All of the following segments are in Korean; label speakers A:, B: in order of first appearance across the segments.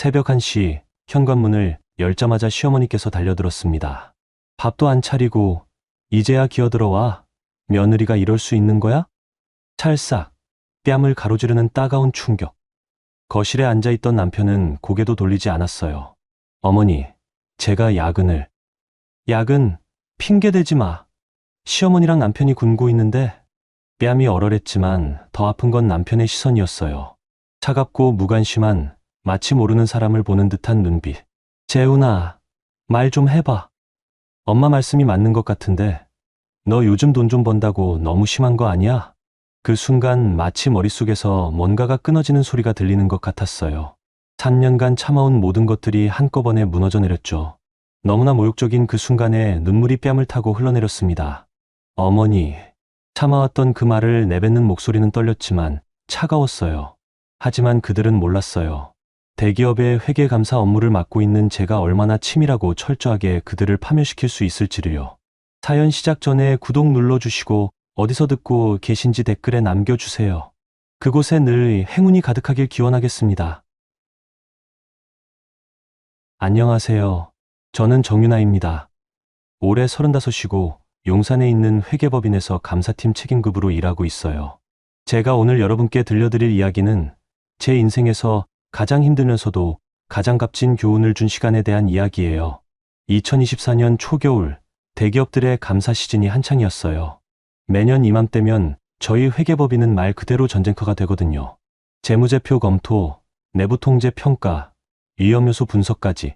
A: 새벽 1시 현관문을 열자마자 시어머니께서 달려들었습니다. 밥도 안 차리고 이제야 기어들어와. 며느리가 이럴 수 있는 거야? 찰싹 뺨을 가로지르는 따가운 충격. 거실에 앉아있던 남편은 고개도 돌리지 않았어요. 어머니, 제가 야근을. 야근? 핑계대지 마. 시어머니랑 남편이 굶고 있는데. 뺨이 얼얼했지만 더 아픈 건 남편의 시선이었어요. 차갑고 무관심한, 마치 모르는 사람을 보는 듯한 눈빛. 재훈아, 말 좀 해봐. 엄마 말씀이 맞는 것 같은데 너 요즘 돈 좀 번다고 너무 심한 거 아니야? 그 순간 마치 머릿속에서 뭔가가 끊어지는 소리가 들리는 것 같았어요. 3년간 참아온 모든 것들이 한꺼번에 무너져 내렸죠. 너무나 모욕적인 그 순간에 눈물이 뺨을 타고 흘러내렸습니다. 어머니. 참아왔던 그 말을 내뱉는 목소리는 떨렸지만 차가웠어요. 하지만 그들은 몰랐어요. 대기업의 회계감사 업무를 맡고 있는 제가 얼마나 치밀하고 철저하게 그들을 파멸시킬 수 있을지를요. 사연 시작 전에 구독 눌러주시고 어디서 듣고 계신지 댓글에 남겨주세요. 그곳에 늘 행운이 가득하길 기원하겠습니다. 안녕하세요. 저는 정윤아입니다. 올해 35이고 용산에 있는 회계법인에서 감사팀 책임급으로 일하고 있어요. 제가 오늘 여러분께 들려드릴 이야기는 제 인생에서 가장 힘들면서도 가장 값진 교훈을 준 시간에 대한 이야기예요. 2024년 초겨울, 대기업들의 감사 시즌이 한창이었어요. 매년 이맘때면 저희 회계법인은 말 그대로 전쟁터가 되거든요. 재무제표 검토, 내부 통제 평가, 위험 요소 분석까지.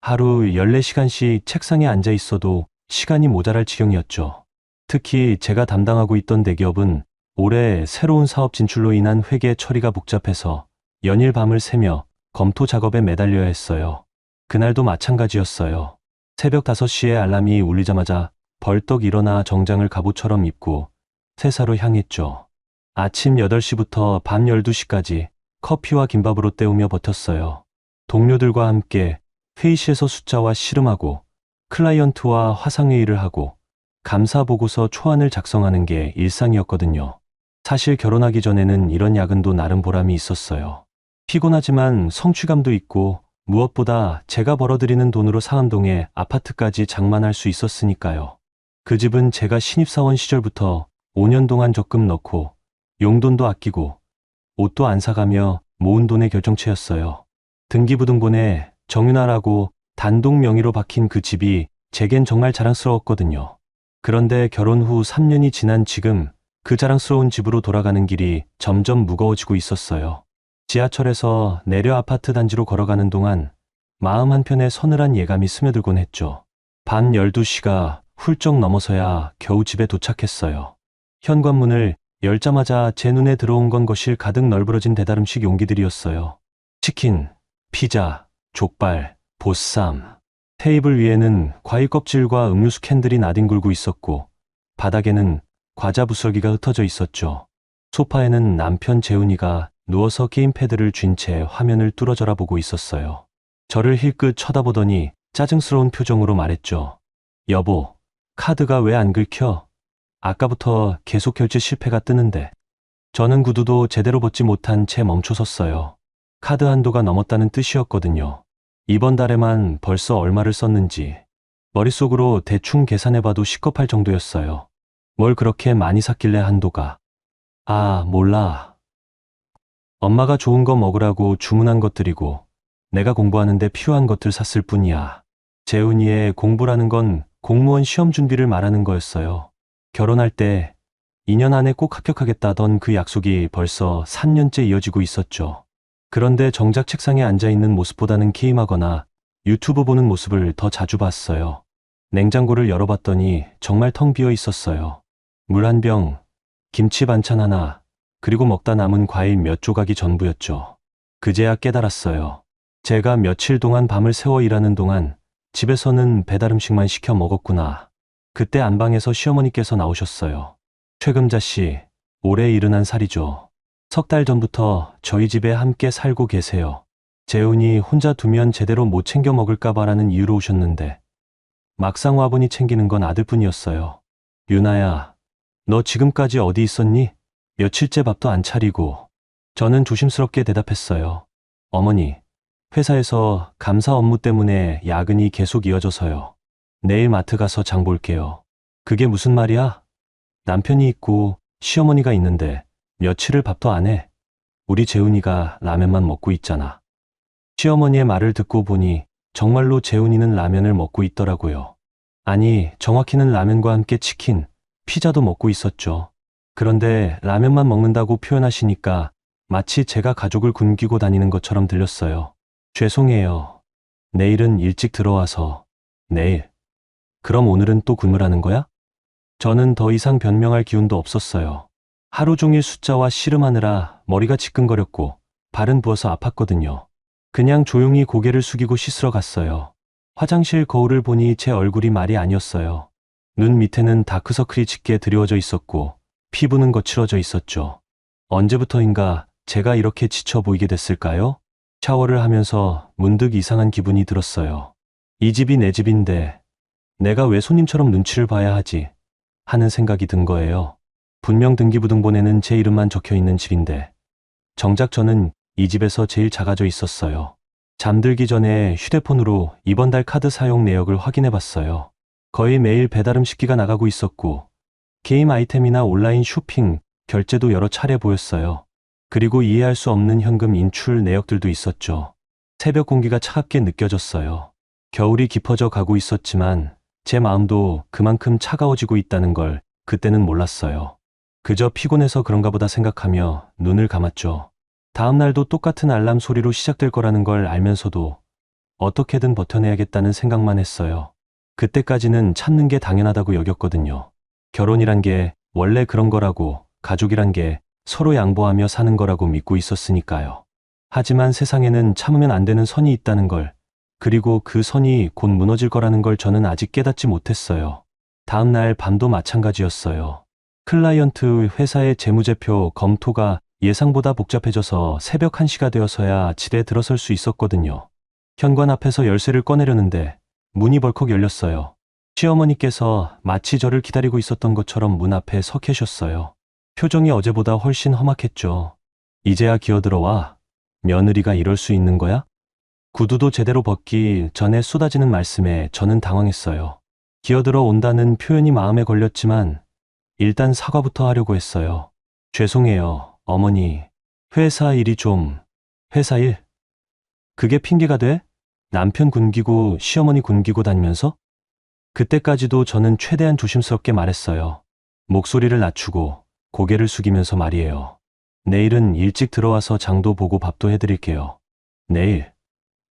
A: 하루 14시간씩 책상에 앉아 있어도 시간이 모자랄 지경이었죠. 특히 제가 담당하고 있던 대기업은 올해 새로운 사업 진출로 인한 회계 처리가 복잡해서 연일 밤을 새며 검토 작업에 매달려야 했어요. 그날도 마찬가지였어요. 새벽 5시에 알람이 울리자마자 벌떡 일어나 정장을 갑옷처럼 입고 회사로 향했죠. 아침 8시부터 밤 12시까지 커피와 김밥으로 때우며 버텼어요. 동료들과 함께 회의실에서 숫자와 씨름하고 클라이언트와 화상회의를 하고 감사 보고서 초안을 작성하는 게 일상이었거든요. 사실 결혼하기 전에는 이런 야근도 나름 보람이 있었어요. 피곤하지만 성취감도 있고 무엇보다 제가 벌어들이는 돈으로 상암동에 아파트까지 장만할 수 있었으니까요. 그 집은 제가 신입사원 시절부터 5년 동안 적금 넣고 용돈도 아끼고 옷도 안 사가며 모은 돈의 결정체였어요. 등기부등본에 정윤아라고 단독 명의로 박힌 그 집이 제겐 정말 자랑스러웠거든요. 그런데 결혼 후 3년이 지난 지금 그 자랑스러운 집으로 돌아가는 길이 점점 무거워지고 있었어요. 지하철에서 내려 아파트 단지로 걸어가는 동안 마음 한편에 서늘한 예감이 스며들곤 했죠. 밤 12시가 훌쩍 넘어서야 겨우 집에 도착했어요. 현관문을 열자마자 제 눈에 들어온 건 거실 가득 널브러진 대다름식 용기들이었어요. 치킨, 피자, 족발, 보쌈. 테이블 위에는 과일 껍질과 음료수 캔들이 나뒹굴고 있었고 바닥에는 과자 부스러기가 흩어져 있었죠. 소파에는 남편 재훈이가 누워서 게임패드를 쥔 채 화면을 뚫어져라 보고 있었어요. 저를 힐끗 쳐다보더니 짜증스러운 표정으로 말했죠. 여보, 카드가 왜 안 긁혀? 아까부터 계속 결제 실패가 뜨는데. 저는 구두도 제대로 벗지 못한 채 멈춰섰어요. 카드 한도가 넘었다는 뜻이었거든요. 이번 달에만 벌써 얼마를 썼는지 머릿속으로 대충 계산해봐도 식겁할 정도였어요. 뭘 그렇게 많이 샀길래 한도가. 아, 몰라. 엄마가 좋은 거 먹으라고 주문한 것들이고 내가 공부하는데 필요한 것들 샀을 뿐이야. 재훈이의 공부라는 건 공무원 시험 준비를 말하는 거였어요. 결혼할 때 2년 안에 꼭 합격하겠다던 그 약속이 벌써 3년째 이어지고 있었죠. 그런데 정작 책상에 앉아있는 모습보다는 게임하거나 유튜브 보는 모습을 더 자주 봤어요. 냉장고를 열어봤더니 정말 텅 비어 있었어요. 물 한 병, 김치 반찬 하나, 그리고 먹다 남은 과일 몇 조각이 전부였죠. 그제야 깨달았어요. 제가 며칠 동안 밤을 새워 일하는 동안 집에서는 배달 음식만 시켜 먹었구나. 그때 안방에서 시어머니께서 나오셨어요. 최금자 씨, 올해 71살이죠. 석 달 전부터 저희 집에 함께 살고 계세요. 재훈이 혼자 두면 제대로 못 챙겨 먹을까봐라는 이유로 오셨는데 막상 와보니 챙기는 건 아들뿐이었어요. 윤아야, 너 지금까지 어디 있었니? 며칠째 밥도 안 차리고. 저는 조심스럽게 대답했어요. 어머니, 회사에서 감사 업무 때문에 야근이 계속 이어져서요. 내일 마트 가서 장 볼게요. 그게 무슨 말이야? 남편이 있고 시어머니가 있는데 며칠을 밥도 안 해. 우리 재훈이가 라면만 먹고 있잖아. 시어머니의 말을 듣고 보니 정말로 재훈이는 라면을 먹고 있더라고요. 아니, 정확히는 라면과 함께 치킨, 피자도 먹고 있었죠. 그런데 라면만 먹는다고 표현하시니까 마치 제가 가족을 굶기고 다니는 것처럼 들렸어요. 죄송해요. 내일은 일찍 들어와서. 내일? 그럼 오늘은 또 굶으라는 거야? 저는 더 이상 변명할 기운도 없었어요. 하루 종일 숫자와 씨름하느라 머리가 지끈거렸고 발은 부어서 아팠거든요. 그냥 조용히 고개를 숙이고 씻으러 갔어요. 화장실 거울을 보니 제 얼굴이 말이 아니었어요. 눈 밑에는 다크서클이 짙게 드리워져 있었고 피부는 거칠어져 있었죠. 언제부터인가 제가 이렇게 지쳐 보이게 됐을까요? 샤워를 하면서 문득 이상한 기분이 들었어요. 이 집이 내 집인데 내가 왜 손님처럼 눈치를 봐야 하지? 하는 생각이 든 거예요. 분명 등기부등본에는 제 이름만 적혀 있는 집인데 정작 저는 이 집에서 제일 작아져 있었어요. 잠들기 전에 휴대폰으로 이번 달 카드 사용 내역을 확인해 봤어요. 거의 매일 배달 음식기가 나가고 있었고 게임 아이템이나 온라인 쇼핑, 결제도 여러 차례 보였어요. 그리고 이해할 수 없는 현금 인출 내역들도 있었죠. 새벽 공기가 차갑게 느껴졌어요. 겨울이 깊어져 가고 있었지만 제 마음도 그만큼 차가워지고 있다는 걸 그때는 몰랐어요. 그저 피곤해서 그런가 보다 생각하며 눈을 감았죠. 다음 날도 똑같은 알람 소리로 시작될 거라는 걸 알면서도 어떻게든 버텨내야겠다는 생각만 했어요. 그때까지는 참는 게 당연하다고 여겼거든요. 결혼이란 게 원래 그런 거라고, 가족이란 게 서로 양보하며 사는 거라고 믿고 있었으니까요. 하지만 세상에는 참으면 안 되는 선이 있다는 걸, 그리고 그 선이 곧 무너질 거라는 걸 저는 아직 깨닫지 못했어요. 다음 날 밤도 마찬가지였어요. 클라이언트 회사의 재무제표 검토가 예상보다 복잡해져서 새벽 1시가 되어서야 집에 들어설 수 있었거든요. 현관 앞에서 열쇠를 꺼내려는데 문이 벌컥 열렸어요. 시어머니께서 마치 저를 기다리고 있었던 것처럼 문 앞에 서 계셨어요. 표정이 어제보다 훨씬 험악했죠. 이제야 기어들어와. 며느리가 이럴 수 있는 거야? 구두도 제대로 벗기 전에 쏟아지는 말씀에 저는 당황했어요. 기어들어 온다는 표현이 마음에 걸렸지만 일단 사과부터 하려고 했어요. 죄송해요, 어머니. 회사 일이 좀... 회사 일? 그게 핑계가 돼? 남편 굶기고 시어머니 굶기고 다니면서? 그때까지도 저는 최대한 조심스럽게 말했어요. 목소리를 낮추고 고개를 숙이면서 말이에요. 내일은 일찍 들어와서 장도 보고 밥도 해드릴게요. 내일?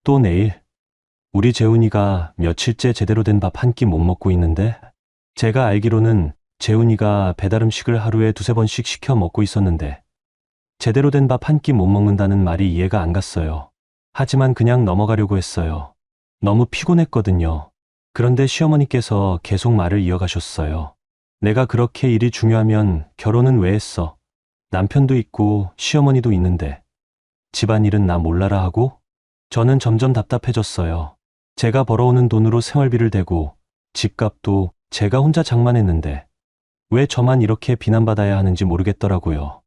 A: 또 내일? 우리 재훈이가 며칠째 제대로 된 밥 한 끼 못 먹고 있는데? 제가 알기로는 재훈이가 배달음식을 하루에 2~3번씩 시켜 먹고 있었는데 제대로 된 밥 한 끼 못 먹는다는 말이 이해가 안 갔어요. 하지만 그냥 넘어가려고 했어요. 너무 피곤했거든요. 그런데 시어머니께서 계속 말을 이어가셨어요. 내가 그렇게 일이 중요하면 결혼은 왜 했어? 남편도 있고 시어머니도 있는데 집안일은 나 몰라라 하고? 저는 점점 답답해졌어요. 제가 벌어오는 돈으로 생활비를 대고 집값도 제가 혼자 장만했는데 왜 저만 이렇게 비난받아야 하는지 모르겠더라고요.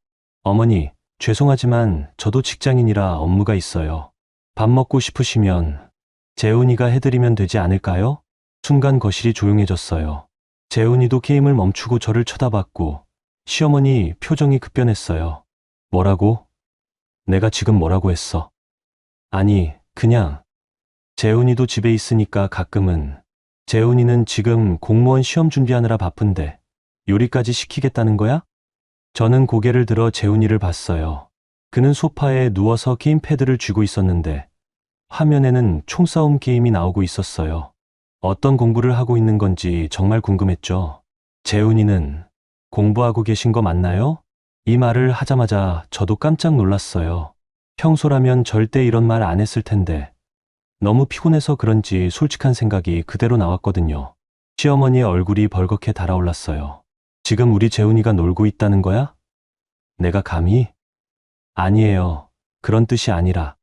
A: 어머니, 죄송하지만 저도 직장인이라 업무가 있어요. 밥 먹고 싶으시면 재훈이가 해드리면 되지 않을까요? 순간 거실이 조용해졌어요. 재훈이도 게임을 멈추고 저를 쳐다봤고 시어머니 표정이 급변했어요. 뭐라고? 내가 지금 뭐라고 했어? 아니, 그냥 재훈이도 집에 있으니까 가끔은. 재훈이는 지금 공무원 시험 준비하느라 바쁜데 요리까지 시키겠다는 거야? 저는 고개를 들어 재훈이를 봤어요. 그는 소파에 누워서 게임패드를 쥐고 있었는데 화면에는 총싸움 게임이 나오고 있었어요. 어떤 공부를 하고 있는 건지 정말 궁금했죠. 재훈이는 공부하고 계신 거 맞나요? 이 말을 하자마자 저도 깜짝 놀랐어요. 평소라면 절대 이런 말 안 했을 텐데 너무 피곤해서 그런지 솔직한 생각이 그대로 나왔거든요. 시어머니의 얼굴이 벌겋게 달아올랐어요. 지금 우리 재훈이가 놀고 있다는 거야? 내가 감히? 아니에요. 그런 뜻이 아니라.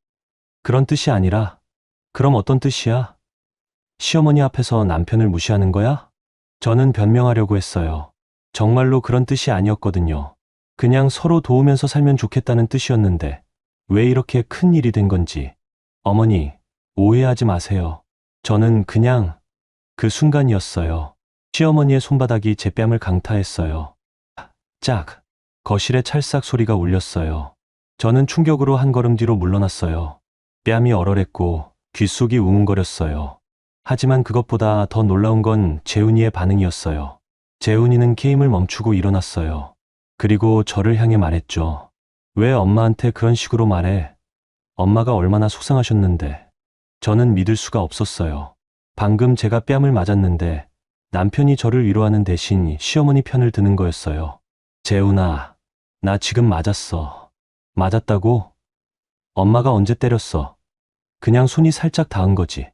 A: 그런 뜻이 아니라? 그럼 어떤 뜻이야? 시어머니 앞에서 남편을 무시하는 거야? 저는 변명하려고 했어요. 정말로 그런 뜻이 아니었거든요. 그냥 서로 도우면서 살면 좋겠다는 뜻이었는데 왜 이렇게 큰 일이 된 건지. 어머니, 오해하지 마세요. 저는 그냥 그 순간이었어요. 시어머니의 손바닥이 제 뺨을 강타했어요. 짝! 거실에 찰싹 소리가 울렸어요. 저는 충격으로 한 걸음 뒤로 물러났어요. 뺨이 얼얼했고 귓속이 웅웅거렸어요. 하지만 그것보다 더 놀라운 건 재훈이의 반응이었어요. 재훈이는 게임을 멈추고 일어났어요. 그리고 저를 향해 말했죠. 왜 엄마한테 그런 식으로 말해? 엄마가 얼마나 속상하셨는데. 저는 믿을 수가 없었어요. 방금 제가 뺨을 맞았는데 남편이 저를 위로하는 대신 시어머니 편을 드는 거였어요. 재훈아, 나 지금 맞았어. 맞았다고? 엄마가 언제 때렸어? 그냥 손이 살짝 닿은 거지.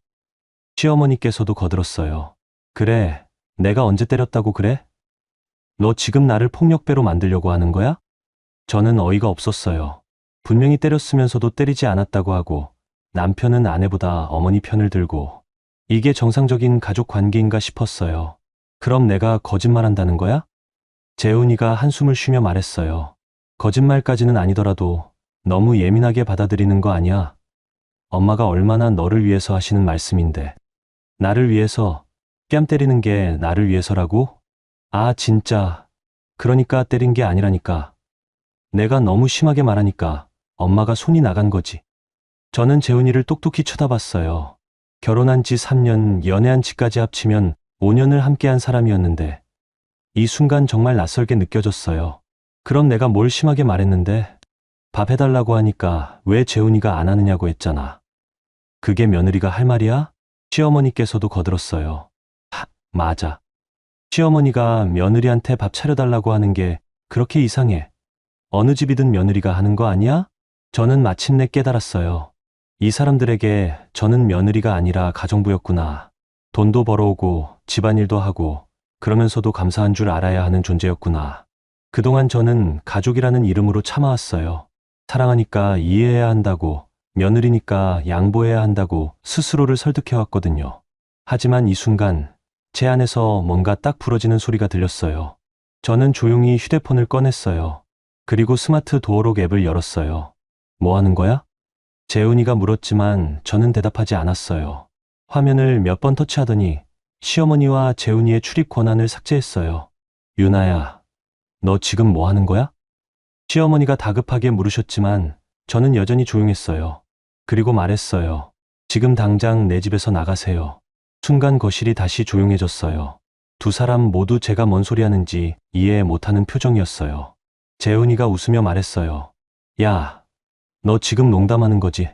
A: 시어머니께서도 거들었어요. 그래, 내가 언제 때렸다고 그래? 너 지금 나를 폭력배로 만들려고 하는 거야? 저는 어이가 없었어요. 분명히 때렸으면서도 때리지 않았다고 하고 남편은 아내보다 어머니 편을 들고 이게 정상적인 가족 관계인가 싶었어요. 그럼 내가 거짓말한다는 거야? 재훈이가 한숨을 쉬며 말했어요. 거짓말까지는 아니더라도 너무 예민하게 받아들이는 거 아니야? 엄마가 얼마나 너를 위해서 하시는 말씀인데. 나를 위해서, 뺨 때리는 게 나를 위해서라고? 아, 진짜. 그러니까 때린 게 아니라니까. 내가 너무 심하게 말하니까 엄마가 손이 나간 거지. 저는 재훈이를 똑똑히 쳐다봤어요. 결혼한 지 3년, 연애한 지까지 합치면 5년을 함께한 사람이었는데 이 순간 정말 낯설게 느껴졌어요. 그럼 내가 뭘 심하게 말했는데? 밥 해달라고 하니까 왜 재훈이가 안 하느냐고 했잖아. 그게 며느리가 할 말이야? 시어머니께서도 거들었어요. 맞아. 시어머니가 며느리한테 밥 차려달라고 하는 게 그렇게 이상해. 어느 집이든 며느리가 하는 거 아니야? 저는 마침내 깨달았어요. 이 사람들에게 저는 며느리가 아니라 가정부였구나. 돈도 벌어오고 집안일도 하고 그러면서도 감사한 줄 알아야 하는 존재였구나. 그동안 저는 가족이라는 이름으로 참아왔어요. 사랑하니까 이해해야 한다고, 며느리니까 양보해야 한다고 스스로를 설득해왔거든요. 하지만 이 순간 제 안에서 뭔가 딱 부러지는 소리가 들렸어요. 저는 조용히 휴대폰을 꺼냈어요. 그리고 스마트 도어록 앱을 열었어요. 뭐 하는 거야? 재훈이가 물었지만 저는 대답하지 않았어요. 화면을 몇 번 터치하더니 시어머니와 재훈이의 출입 권한을 삭제했어요. 유나야, 너 지금 뭐 하는 거야? 시어머니가 다급하게 물으셨지만 저는 여전히 조용했어요. 그리고 말했어요. 지금 당장 내 집에서 나가세요. 순간 거실이 다시 조용해졌어요. 두 사람 모두 제가 뭔 소리 하는지 이해 못하는 표정이었어요. 재훈이가 웃으며 말했어요. 야, 너 지금 농담하는 거지?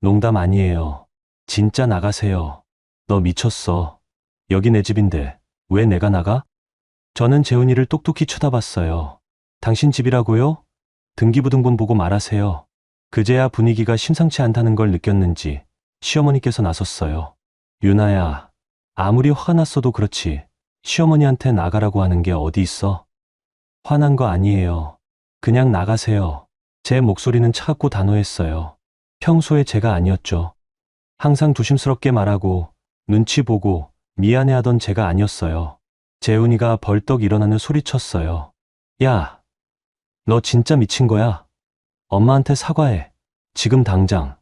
A: 농담 아니에요. 진짜 나가세요. 너 미쳤어. 여기 내 집인데 왜 내가 나가? 저는 재훈이를 똑똑히 쳐다봤어요. 당신 집이라고요? 등기부등본 보고 말하세요. 그제야 분위기가 심상치 않다는 걸 느꼈는지 시어머니께서 나섰어요. 유나야, 아무리 화가 났어도 그렇지 시어머니한테 나가라고 하는 게 어디 있어? 화난 거 아니에요. 그냥 나가세요. 제 목소리는 차갑고 단호했어요. 평소에 제가 아니었죠. 항상 조심스럽게 말하고 눈치 보고 미안해하던 제가 아니었어요. 재훈이가 벌떡 일어나는 소리쳤어요. 야, 너 진짜 미친 거야? 엄마한테 사과해. 지금 당장.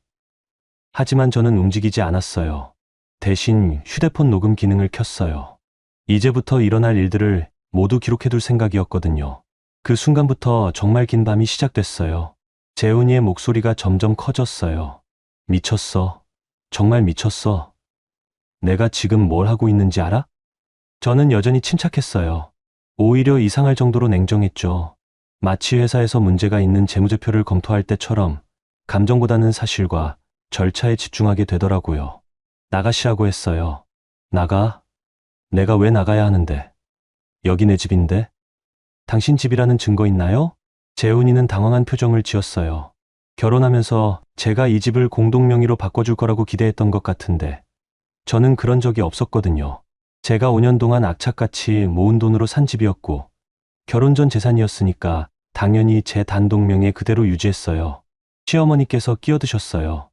A: 하지만 저는 움직이지 않았어요. 대신 휴대폰 녹음 기능을 켰어요. 이제부터 일어날 일들을 모두 기록해둘 생각이었거든요. 그 순간부터 정말 긴 밤이 시작됐어요. 재훈이의 목소리가 점점 커졌어요. 미쳤어. 정말 미쳤어. 내가 지금 뭘 하고 있는지 알아? 저는 여전히 침착했어요. 오히려 이상할 정도로 냉정했죠. 마치 회사에서 문제가 있는 재무제표를 검토할 때처럼 감정보다는 사실과 절차에 집중하게 되더라고요. 나가시라고 했어요. 나가? 내가 왜 나가야 하는데? 여기 내 집인데? 당신 집이라는 증거 있나요? 재훈이는 당황한 표정을 지었어요. 결혼하면서 제가 이 집을 공동명의로 바꿔줄 거라고 기대했던 것 같은데 저는 그런 적이 없었거든요. 제가 5년 동안 악착같이 모은 돈으로 산 집이었고 결혼 전 재산이었으니까 당연히 제 단독명에 그대로 유지했어요. 시어머니께서 끼어드셨어요.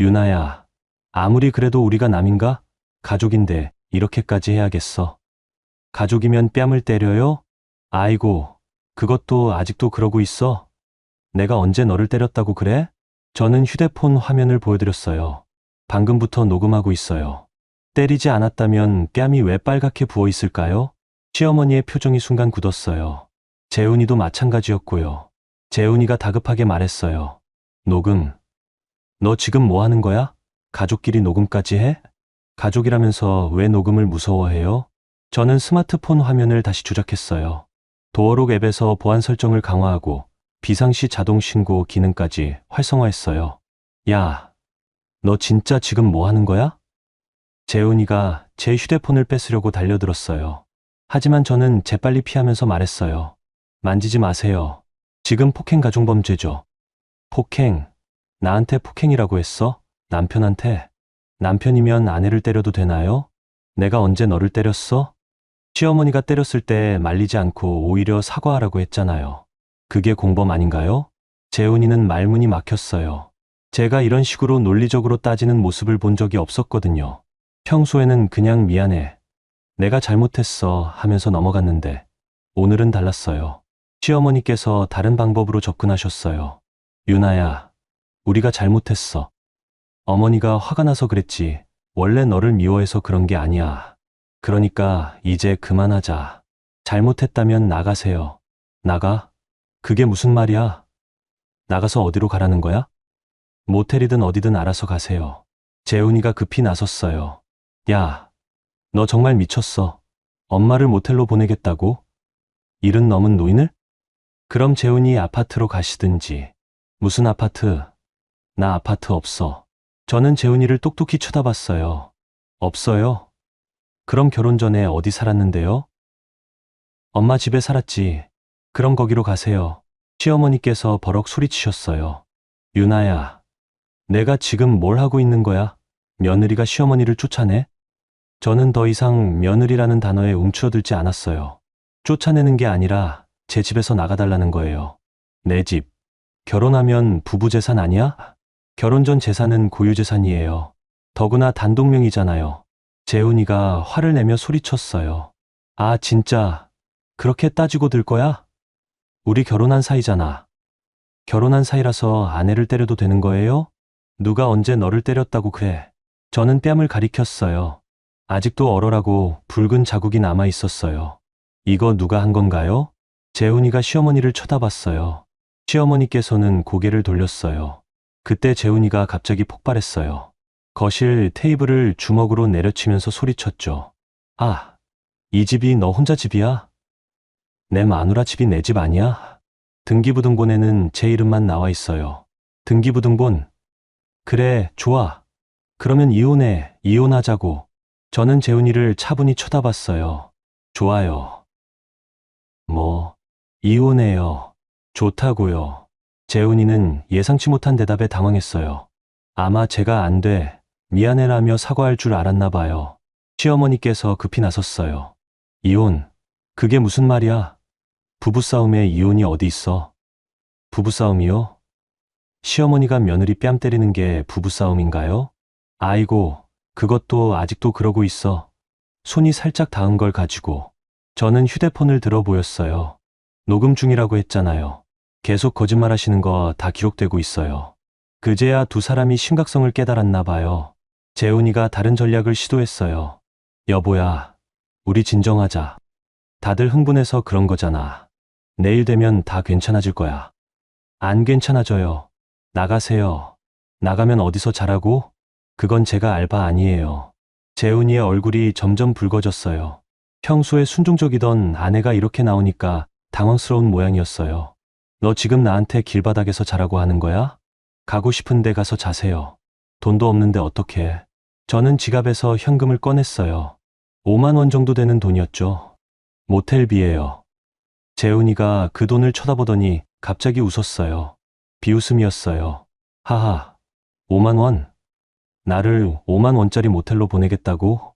A: 유나야, 아무리 그래도 우리가 남인가? 가족인데 이렇게까지 해야겠어. 가족이면 뺨을 때려요? 아이고, 그것도 아직도 그러고 있어? 내가 언제 너를 때렸다고 그래? 저는 휴대폰 화면을 보여드렸어요. 방금부터 녹음하고 있어요. 때리지 않았다면 뺨이 왜 빨갛게 부어 있을까요? 시어머니의 표정이 순간 굳었어요. 재훈이도 마찬가지였고요. 재훈이가 다급하게 말했어요. 녹음. 너 지금 뭐 하는 거야? 가족끼리 녹음까지 해? 가족이라면서 왜 녹음을 무서워해요? 저는 스마트폰 화면을 다시 조작했어요. 도어록 앱에서 보안 설정을 강화하고 비상시 자동 신고 기능까지 활성화했어요. 야, 너 진짜 지금 뭐 하는 거야? 재훈이가 제 휴대폰을 뺏으려고 달려들었어요. 하지만 저는 재빨리 피하면서 말했어요. 만지지 마세요. 지금 폭행 가중범죄죠. 폭행. 나한테 폭행이라고 했어? 남편한테? 남편이면 아내를 때려도 되나요? 내가 언제 너를 때렸어? 시어머니가 때렸을 때 말리지 않고 오히려 사과하라고 했잖아요. 그게 공범 아닌가요? 재훈이는 말문이 막혔어요. 제가 이런 식으로 논리적으로 따지는 모습을 본 적이 없었거든요. 평소에는 그냥 미안해. 내가 잘못했어 하면서 넘어갔는데 오늘은 달랐어요. 시어머니께서 다른 방법으로 접근하셨어요. 유나야, 우리가 잘못했어. 어머니가 화가 나서 그랬지. 원래 너를 미워해서 그런 게 아니야. 그러니까 이제 그만하자. 잘못했다면 나가세요. 나가? 그게 무슨 말이야? 나가서 어디로 가라는 거야? 모텔이든 어디든 알아서 가세요. 재훈이가 급히 나섰어요. 야, 너 정말 미쳤어. 엄마를 모텔로 보내겠다고? 일은 넘은 노인을? 그럼 재훈이 아파트로 가시든지. 무슨 아파트? 나 아파트 없어. 저는 재훈이를 똑똑히 쳐다봤어요. 없어요? 그럼 결혼 전에 어디 살았는데요? 엄마 집에 살았지. 그럼 거기로 가세요. 시어머니께서 버럭 소리치셨어요. 유나야, 내가 지금 뭘 하고 있는 거야? 며느리가 시어머니를 쫓아내? 저는 더 이상 며느리라는 단어에 움츠러들지 않았어요. 쫓아내는 게 아니라 제 집에서 나가달라는 거예요. 내 집. 결혼하면 부부 재산 아니야? 결혼 전 재산은 고유 재산이에요. 더구나 단독명이잖아요. 재훈이가 화를 내며 소리쳤어요. 아, 진짜 그렇게 따지고 들 거야? 우리 결혼한 사이잖아. 결혼한 사이라서 아내를 때려도 되는 거예요? 누가 언제 너를 때렸다고 그래? 저는 뺨을 가리켰어요. 아직도 얼얼하고 붉은 자국이 남아 있었어요. 이거 누가 한 건가요? 재훈이가 시어머니를 쳐다봤어요. 시어머니께서는 고개를 돌렸어요. 그때 재훈이가 갑자기 폭발했어요. 거실 테이블을 주먹으로 내려치면서 소리쳤죠. 아, 이 집이 너 혼자 집이야? 내 마누라 집이 내 집 아니야? 등기부등본에는 제 이름만 나와 있어요. 등기부등본? 그래, 좋아. 그러면 이혼해, 이혼하자고. 저는 재훈이를 차분히 쳐다봤어요. 좋아요. 뭐, 이혼해요. 좋다고요. 재훈이는 예상치 못한 대답에 당황했어요. 아마 제가 안 돼, 미안해라며 사과할 줄 알았나 봐요. 시어머니께서 급히 나섰어요. 이혼? 그게 무슨 말이야? 부부싸움에 이혼이 어디 있어? 부부싸움이요? 시어머니가 며느리 뺨 때리는 게 부부싸움인가요? 아이고, 그것도 아직도 그러고 있어. 손이 살짝 닿은 걸 가지고. 저는 휴대폰을 들어 보였어요. 녹음 중이라고 했잖아요. 계속 거짓말하시는 거 다 기록되고 있어요. 그제야 두 사람이 심각성을 깨달았나 봐요. 재훈이가 다른 전략을 시도했어요. 여보야, 우리 진정하자. 다들 흥분해서 그런 거잖아. 내일 되면 다 괜찮아질 거야. 안 괜찮아져요. 나가세요. 나가면 어디서 자라고? 그건 제가 알바 아니에요. 재훈이의 얼굴이 점점 붉어졌어요. 평소에 순종적이던 아내가 이렇게 나오니까 당황스러운 모양이었어요. 너 지금 나한테 길바닥에서 자라고 하는 거야? 가고 싶은데 가서 자세요. 돈도 없는데 어떡해. 저는 지갑에서 현금을 꺼냈어요. 5만 원 정도 되는 돈이었죠. 모텔비예요. 재훈이가 그 돈을 쳐다보더니 갑자기 웃었어요. 비웃음이었어요. 하하, 5만 원? 나를 5만 원짜리 모텔로 보내겠다고?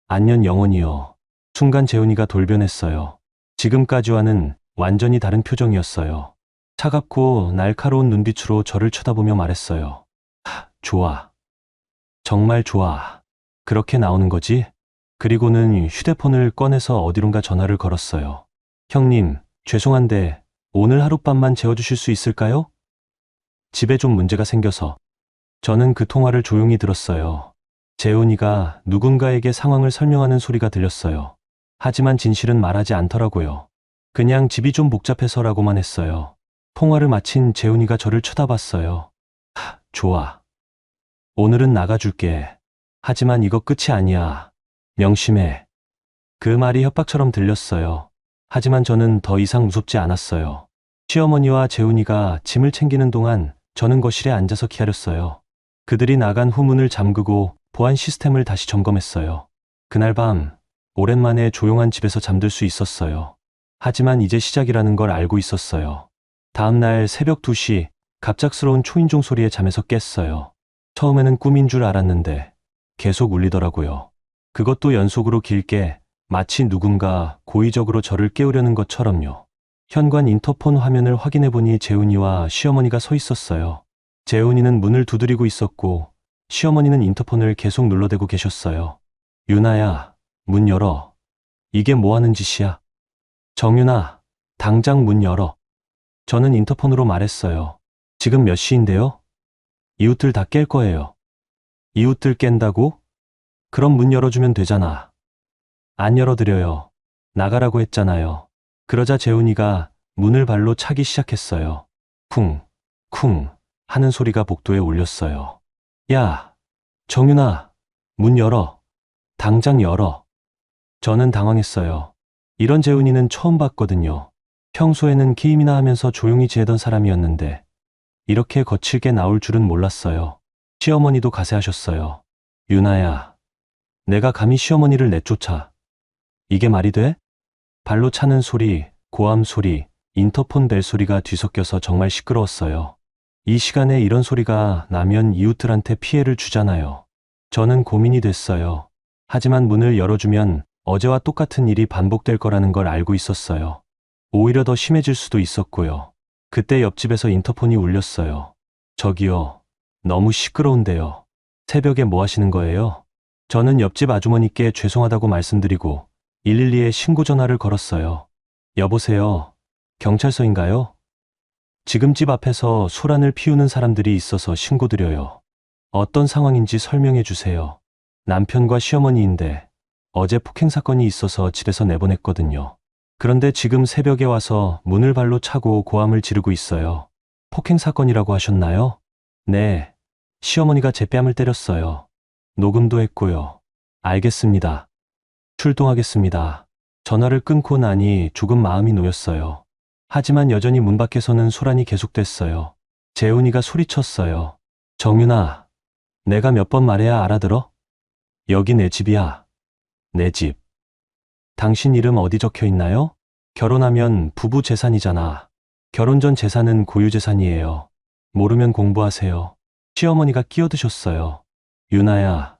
A: 안녕 영원이요. 순간 재훈이가 돌변했어요. 지금까지와는 완전히 다른 표정이었어요. 차갑고 날카로운 눈빛으로 저를 쳐다보며 말했어요. 좋아. 정말 좋아. 그렇게 나오는 거지? 그리고는 휴대폰을 꺼내서 어디론가 전화를 걸었어요. 형님, 죄송한데 오늘 하룻밤만 재워주실 수 있을까요? 집에 좀 문제가 생겨서. 저는 그 통화를 조용히 들었어요. 재훈이가 누군가에게 상황을 설명하는 소리가 들렸어요. 하지만 진실은 말하지 않더라고요. 그냥 집이 좀 복잡해서라고만 했어요. 통화를 마친 재훈이가 저를 쳐다봤어요. 좋아. 오늘은 나가줄게. 하지만 이거 끝이 아니야. 명심해. 그 말이 협박처럼 들렸어요. 하지만 저는 더 이상 무섭지 않았어요. 시어머니와 재훈이가 짐을 챙기는 동안 저는 거실에 앉아서 기다렸어요. 그들이 나간 후 문을 잠그고 보안 시스템을 다시 점검했어요. 그날 밤, 오랜만에 조용한 집에서 잠들 수 있었어요. 하지만 이제 시작이라는 걸 알고 있었어요. 다음 날 새벽 2시, 갑작스러운 초인종 소리에 잠에서 깼어요. 처음에는 꿈인 줄 알았는데 계속 울리더라고요. 그것도 연속으로 길게, 마치 누군가 고의적으로 저를 깨우려는 것처럼요. 현관 인터폰 화면을 확인해보니 재훈이와 시어머니가 서 있었어요. 재훈이는 문을 두드리고 있었고 시어머니는 인터폰을 계속 눌러대고 계셨어요. 유나야, 문 열어. 이게 뭐 하는 짓이야? 정유나, 당장 문 열어. 저는 인터폰으로 말했어요. 지금 몇 시인데요? 이웃들 다 깰 거예요. 이웃들 깬다고? 그럼 문 열어주면 되잖아. 안 열어드려요. 나가라고 했잖아요. 그러자 재훈이가 문을 발로 차기 시작했어요. 쿵, 쿵 하는 소리가 복도에 울렸어요. 야, 정윤아, 문 열어. 당장 열어. 저는 당황했어요. 이런 재훈이는 처음 봤거든요. 평소에는 게임이나 하면서 조용히 지내던 사람이었는데 이렇게 거칠게 나올 줄은 몰랐어요. 시어머니도 가세하셨어요. 유나야, 내가 감히 시어머니를 내쫓아. 이게 말이 돼? 발로 차는 소리, 고함 소리, 인터폰 벨 소리가 뒤섞여서 정말 시끄러웠어요. 이 시간에 이런 소리가 나면 이웃들한테 피해를 주잖아요. 저는 고민이 됐어요. 하지만 문을 열어주면 어제와 똑같은 일이 반복될 거라는 걸 알고 있었어요. 오히려 더 심해질 수도 있었고요. 그때 옆집에서 인터폰이 울렸어요. 저기요, 너무 시끄러운데요. 새벽에 뭐 하시는 거예요? 저는 옆집 아주머니께 죄송하다고 말씀드리고 112에 신고 전화를 걸었어요. 여보세요, 경찰서인가요? 지금 집 앞에서 소란을 피우는 사람들이 있어서 신고드려요. 어떤 상황인지 설명해 주세요. 남편과 시어머니인데 어제 폭행 사건이 있어서 집에서 내보냈거든요. 그런데 지금 새벽에 와서 문을 발로 차고 고함을 지르고 있어요. 폭행 사건이라고 하셨나요? 네, 시어머니가 제 뺨을 때렸어요. 녹음도 했고요. 알겠습니다. 출동하겠습니다. 전화를 끊고 나니 조금 마음이 놓였어요. 하지만 여전히 문 밖에서는 소란이 계속됐어요. 재훈이가 소리쳤어요. 정윤아, 내가 몇 번 말해야 알아들어? 여기 내 집이야. 내 집. 당신 이름 어디 적혀 있나요? 결혼하면 부부 재산이잖아. 결혼 전 재산은 고유 재산이에요. 모르면 공부하세요. 시어머니가 끼어드셨어요. 유나야,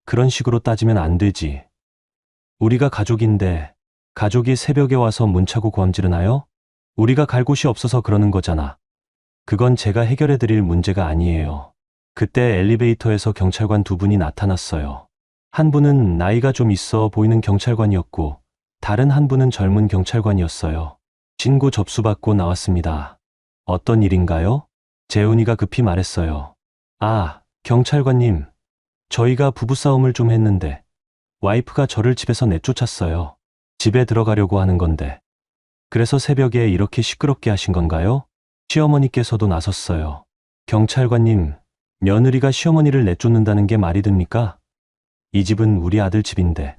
A: 그런 식으로 따지면 안 되지. 우리가 가족인데 가족이 새벽에 와서 문 차고 고함 지르나요? 우리가 갈 곳이 없어서 그러는 거잖아. 그건 제가 해결해 드릴 문제가 아니에요. 그때 엘리베이터에서 경찰관 두 분이 나타났어요. 한 분은 나이가 좀 있어 보이는 경찰관이었고 다른 한 분은 젊은 경찰관이었어요. 신고 접수받고 나왔습니다. 어떤 일인가요? 재훈이가 급히 말했어요. 아, 경찰관님, 저희가 부부싸움을 좀 했는데 와이프가 저를 집에서 내쫓았어요. 집에 들어가려고 하는 건데. 그래서 새벽에 이렇게 시끄럽게 하신 건가요? 시어머니께서도 나섰어요. 경찰관님, 며느리가 시어머니를 내쫓는다는 게 말이 됩니까? 이 집은 우리 아들 집인데.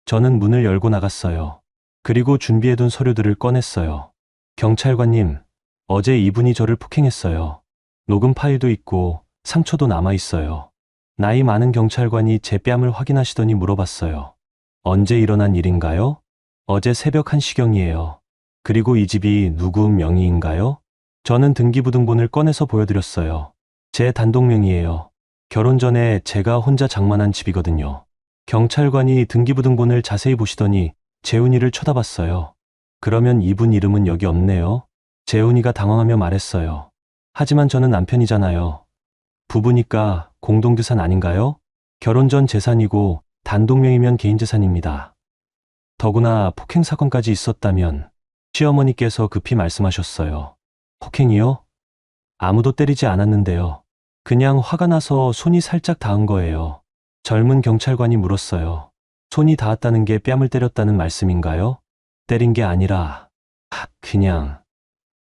A: 저는 문을 열고 나갔어요. 그리고 준비해둔 서류들을 꺼냈어요. 경찰관님, 어제 이분이 저를 폭행했어요. 녹음 파일도 있고 상처도 남아있어요. 나이 많은 경찰관이 제 뺨을 확인하시더니 물어봤어요. 언제 일어난 일인가요? 어제 새벽 1시경이에요. 그리고 이 집이 누구 명의인가요? 저는 등기부등본을 꺼내서 보여드렸어요. 제 단독 명의예요. 결혼 전에 제가 혼자 장만한 집이거든요. 경찰관이 등기부등본을 자세히 보시더니 재훈이를 쳐다봤어요. 그러면 이분 이름은 여기 없네요. 재훈이가 당황하며 말했어요. 하지만 저는 남편이잖아요. 부부니까 공동재산 아닌가요? 결혼 전 재산이고 단독명의면 개인재산입니다. 더구나 폭행 사건까지 있었다면 시어머니께서 급히 말씀하셨어요. 폭행이요? 아무도 때리지 않았는데요. 그냥 화가 나서 손이 살짝 닿은 거예요. 젊은 경찰관이 물었어요. 손이 닿았다는 게 뺨을 때렸다는 말씀인가요? 때린 게 아니라, 그냥.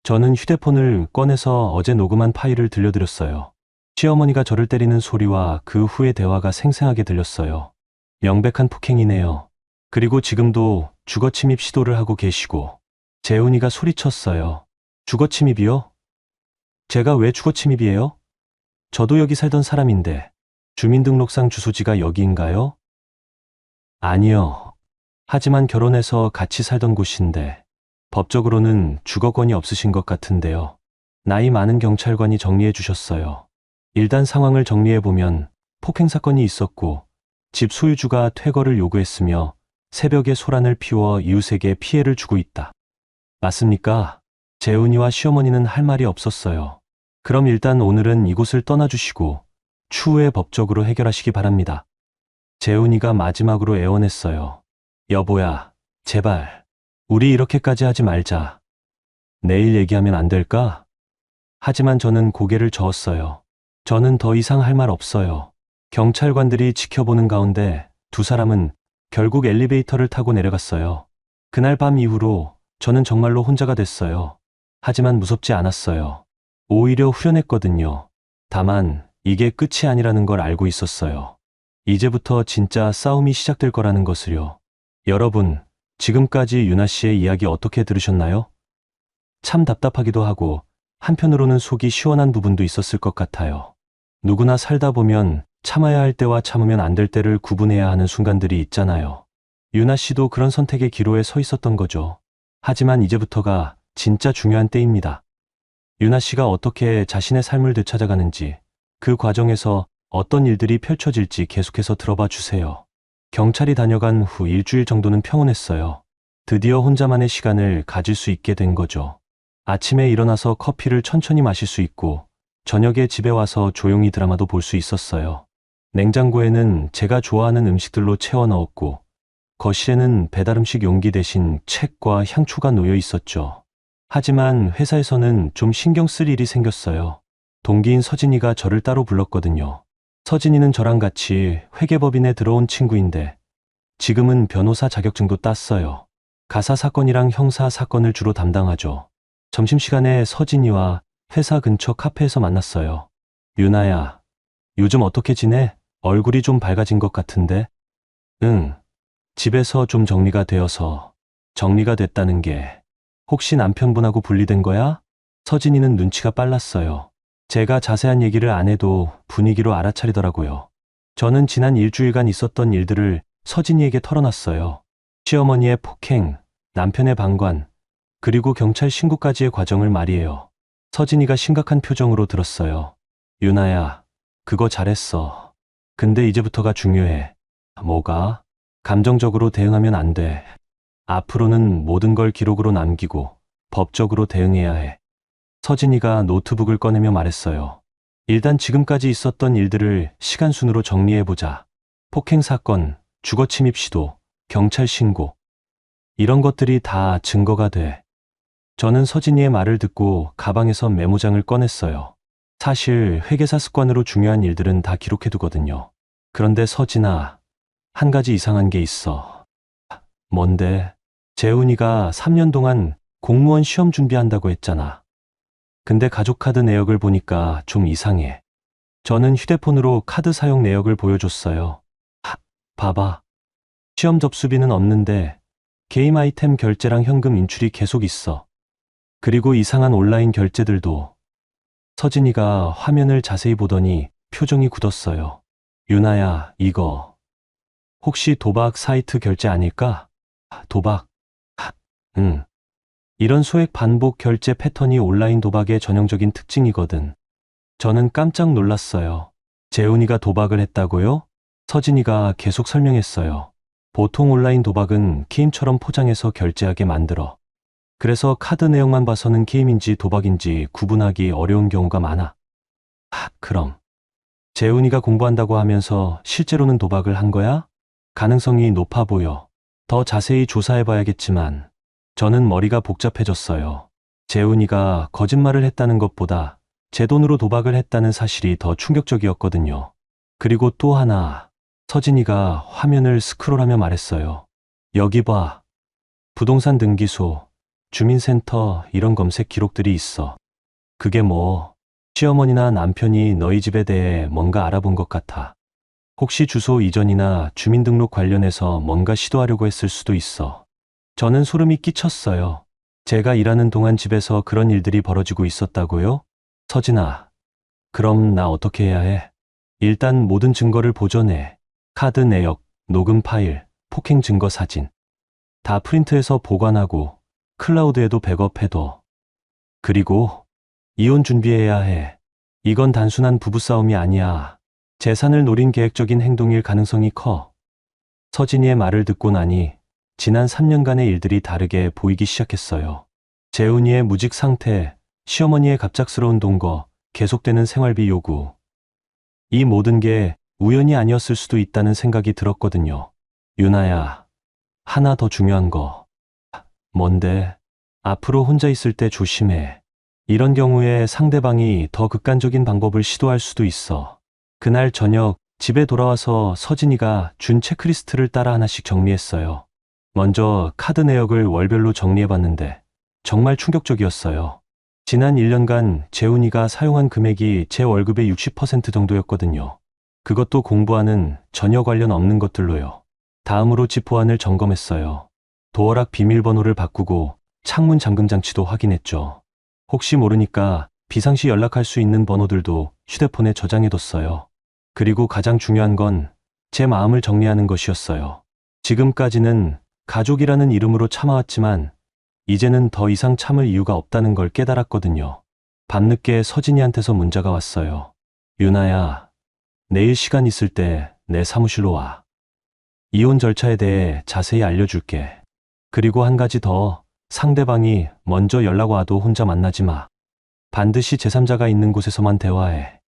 A: 저는 휴대폰을 꺼내서 어제 녹음한 파일을 들려드렸어요. 시어머니가 저를 때리는 소리와 그 후의 대화가 생생하게 들렸어요. 명백한 폭행이네요. 그리고 지금도 주거침입 시도를 하고 계시고. 재훈이가 소리쳤어요. 주거침입이요? 제가 왜 주거침입이에요? 저도 여기 살던 사람인데. 주민등록상 주소지가 여기인가요? 아니요. 하지만 결혼해서 같이 살던 곳인데 법적으로는 주거권이 없으신 것 같은데요. 나이 많은 경찰관이 정리해 주셨어요. 일단 상황을 정리해보면 폭행 사건이 있었고 집 소유주가 퇴거를 요구했으며 새벽에 소란을 피워 이웃에게 피해를 주고 있다. 맞습니까? 재훈이와 시어머니는 할 말이 없었어요. 그럼 일단 오늘은 이곳을 떠나주시고 추후에 법적으로 해결하시기 바랍니다. 재훈이가 마지막으로 애원했어요. 여보야, 제발. 우리 이렇게까지 하지 말자. 내일 얘기하면 안 될까? 하지만 저는 고개를 저었어요. 저는 더 이상 할 말 없어요. 경찰관들이 지켜보는 가운데 두 사람은 결국 엘리베이터를 타고 내려갔어요. 그날 밤 이후로 저는 정말로 혼자가 됐어요. 하지만 무섭지 않았어요. 오히려 후련했거든요. 다만 이게 끝이 아니라는 걸 알고 있었어요. 이제부터 진짜 싸움이 시작될 거라는 것을요. 여러분, 지금까지 유나 씨의 이야기 어떻게 들으셨나요? 참 답답하기도 하고 한편으로는 속이 시원한 부분도 있었을 것 같아요. 누구나 살다 보면 참아야 할 때와 참으면 안 될 때를 구분해야 하는 순간들이 있잖아요. 유나 씨도 그런 선택의 기로에 서 있었던 거죠. 하지만 이제부터가 진짜 중요한 때입니다. 유나 씨가 어떻게 자신의 삶을 되찾아가는지, 그 과정에서 어떤 일들이 펼쳐질지 계속해서 들어봐 주세요. 경찰이 다녀간 후 일주일 정도는 평온했어요. 드디어 혼자만의 시간을 가질 수 있게 된 거죠. 아침에 일어나서 커피를 천천히 마실 수 있고 저녁에 집에 와서 조용히 드라마도 볼 수 있었어요. 냉장고에는 제가 좋아하는 음식들로 채워 넣었고 거실에는 배달음식 용기 대신 책과 향초가 놓여 있었죠. 하지만 회사에서는 좀 신경 쓸 일이 생겼어요. 동기인 서진이가 저를 따로 불렀거든요. 서진이는 저랑 같이 회계법인에 들어온 친구인데 지금은 변호사 자격증도 땄어요. 가사 사건이랑 형사 사건을 주로 담당하죠. 점심시간에 서진이와 회사 근처 카페에서 만났어요. 유나야, 요즘 어떻게 지내? 얼굴이 좀 밝아진 것 같은데? 응, 집에서 좀 정리가 되어서. 정리가 됐다는 게 혹시 남편분하고 분리된 거야? 서진이는 눈치가 빨랐어요. 제가 자세한 얘기를 안 해도 분위기로 알아차리더라고요. 저는 지난 일주일간 있었던 일들을 서진이에게 털어놨어요. 시어머니의 폭행, 남편의 방관, 그리고 경찰 신고까지의 과정을 말이에요. 서진이가 심각한 표정으로 들었어요. 유나야, 그거 잘했어. 근데 이제부터가 중요해. 뭐가? 감정적으로 대응하면 안 돼. 앞으로는 모든 걸 기록으로 남기고 법적으로 대응해야 해. 서진이가 노트북을 꺼내며 말했어요. 일단 지금까지 있었던 일들을 시간순으로 정리해보자. 폭행 사건, 주거 침입 시도, 경찰 신고. 이런 것들이 다 증거가 돼. 저는 서진이의 말을 듣고 가방에서 메모장을 꺼냈어요. 사실 회계사 습관으로 중요한 일들은 다 기록해두거든요. 그런데 서진아, 한 가지 이상한 게 있어. 뭔데? 재훈이가 3년 동안 공무원 시험 준비한다고 했잖아. 근데 가족카드 내역을 보니까 좀 이상해. 저는 휴대폰으로 카드 사용 내역을 보여줬어요. 봐봐. 시험 접수비는 없는데 게임 아이템 결제랑 현금 인출이 계속 있어. 그리고 이상한 온라인 결제들도. 서진이가 화면을 자세히 보더니 표정이 굳었어요. 유나야, 이거 혹시 도박 사이트 결제 아닐까? 도박? 응. 이런 소액 반복 결제 패턴이 온라인 도박의 전형적인 특징이거든. 저는 깜짝 놀랐어요. 재훈이가 도박을 했다고요? 서진이가 계속 설명했어요. 보통 온라인 도박은 게임처럼 포장해서 결제하게 만들어. 그래서 카드 내용만 봐서는 게임인지 도박인지 구분하기 어려운 경우가 많아. 그럼 재훈이가 공부한다고 하면서 실제로는 도박을 한 거야? 가능성이 높아 보여. 더 자세히 조사해봐야겠지만 저는 머리가 복잡해졌어요. 재훈이가 거짓말을 했다는 것보다 제 돈으로 도박을 했다는 사실이 더 충격적이었거든요. 그리고 또 하나, 서진이가 화면을 스크롤하며 말했어요. 여기 봐. 부동산 등기소, 주민센터 이런 검색 기록들이 있어. 그게 뭐, 시어머니나 남편이 너희 집에 대해 뭔가 알아본 것 같아. 혹시 주소 이전이나 주민등록 관련해서 뭔가 시도하려고 했을 수도 있어. 저는 소름이 끼쳤어요. 제가 일하는 동안 집에서 그런 일들이 벌어지고 있었다고요? 서진아, 그럼 나 어떻게 해야 해? 일단 모든 증거를 보존해. 카드 내역, 녹음 파일, 폭행 증거 사진. 다 프린트해서 보관하고 클라우드에도 백업해둬. 그리고 이혼 준비해야 해. 이건 단순한 부부싸움이 아니야. 재산을 노린 계획적인 행동일 가능성이 커. 서진이의 말을 듣고 나니 지난 3년간의 일들이 다르게 보이기 시작했어요. 재훈이의 무직 상태, 시어머니의 갑작스러운 동거, 계속되는 생활비 요구. 이 모든 게 우연이 아니었을 수도 있다는 생각이 들었거든요. 유나야, 하나 더 중요한 거. 뭔데? 앞으로 혼자 있을 때 조심해. 이런 경우에 상대방이 더 극단적인 방법을 시도할 수도 있어. 그날 저녁 집에 돌아와서 서진이가 준 체크리스트를 따라 하나씩 정리했어요. 먼저 카드 내역을 월별로 정리해봤는데 정말 충격적이었어요. 지난 1년간 재훈이가 사용한 금액이 제 월급의 60% 정도였거든요. 그것도 공부하는 전혀 관련 없는 것들로요. 다음으로 집 보안을 점검했어요. 도어락 비밀번호를 바꾸고 창문 잠금 장치도 확인했죠. 혹시 모르니까 비상시 연락할 수 있는 번호들도 휴대폰에 저장해뒀어요. 그리고 가장 중요한 건 제 마음을 정리하는 것이었어요. 지금까지는 가족이라는 이름으로 참아왔지만 이제는 더 이상 참을 이유가 없다는 걸 깨달았거든요. 밤늦게 서진이한테서 문자가 왔어요. 유나야, 내일 시간 있을 때 내 사무실로 와. 이혼 절차에 대해 자세히 알려줄게. 그리고 한 가지 더, 상대방이 먼저 연락 와도 혼자 만나지 마. 반드시 제3자가 있는 곳에서만 대화해.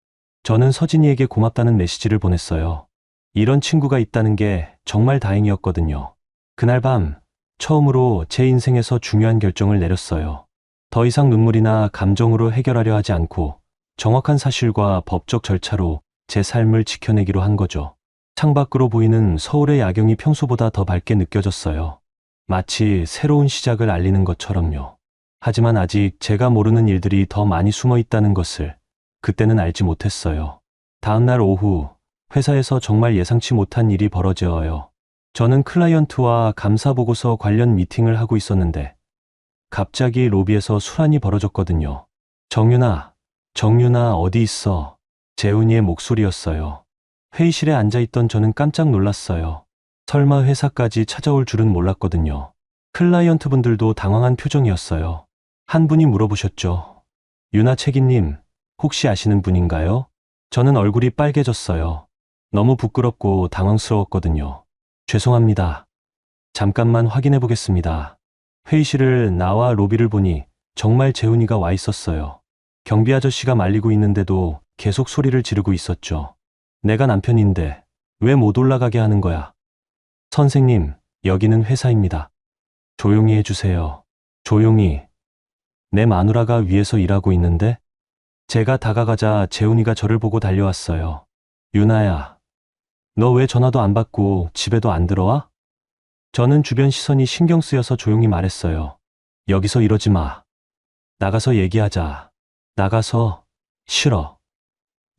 A: 저는 서진이에게 고맙다는 메시지를 보냈어요. 이런 친구가 있다는 게 정말 다행이었거든요. 그날 밤, 처음으로 제 인생에서 중요한 결정을 내렸어요. 더 이상 눈물이나 감정으로 해결하려 하지 않고 정확한 사실과 법적 절차로 제 삶을 지켜내기로 한 거죠. 창밖으로 보이는 서울의 야경이 평소보다 더 밝게 느껴졌어요. 마치 새로운 시작을 알리는 것처럼요. 하지만 아직 제가 모르는 일들이 더 많이 숨어 있다는 것을 그때는 알지 못했어요. 다음 날 오후, 회사에서 정말 예상치 못한 일이 벌어져요. 저는 클라이언트와 감사보고서 관련 미팅을 하고 있었는데 갑자기 로비에서 술한이 벌어졌거든요. 정윤아 어디 있어? 재훈이의 목소리였어요. 회의실에 앉아있던 저는 깜짝 놀랐어요. 설마 회사까지 찾아올 줄은 몰랐거든요. 클라이언트 분들도 당황한 표정이었어요. 한 분이 물어보셨죠. 유나 책임님, 혹시 아시는 분인가요? 저는 얼굴이 빨개졌어요. 너무 부끄럽고 당황스러웠거든요. 죄송합니다. 잠깐만 확인해 보겠습니다. 회의실을 나와 로비를 보니 정말 재훈이가 와 있었어요. 경비 아저씨가 말리고 있는데도 계속 소리를 지르고 있었죠. 내가 남편인데 왜 못 올라가게 하는 거야? 선생님, 여기는 회사입니다. 조용히 해주세요. 조용히. 내 마누라가 위에서 일하고 있는데? 제가 다가가자 재훈이가 저를 보고 달려왔어요. 유나야, 너 왜 전화도 안 받고 집에도 안 들어와? 저는 주변 시선이 신경 쓰여서 조용히 말했어요. 여기서 이러지 마. 나가서 얘기하자. 나가서. 싫어.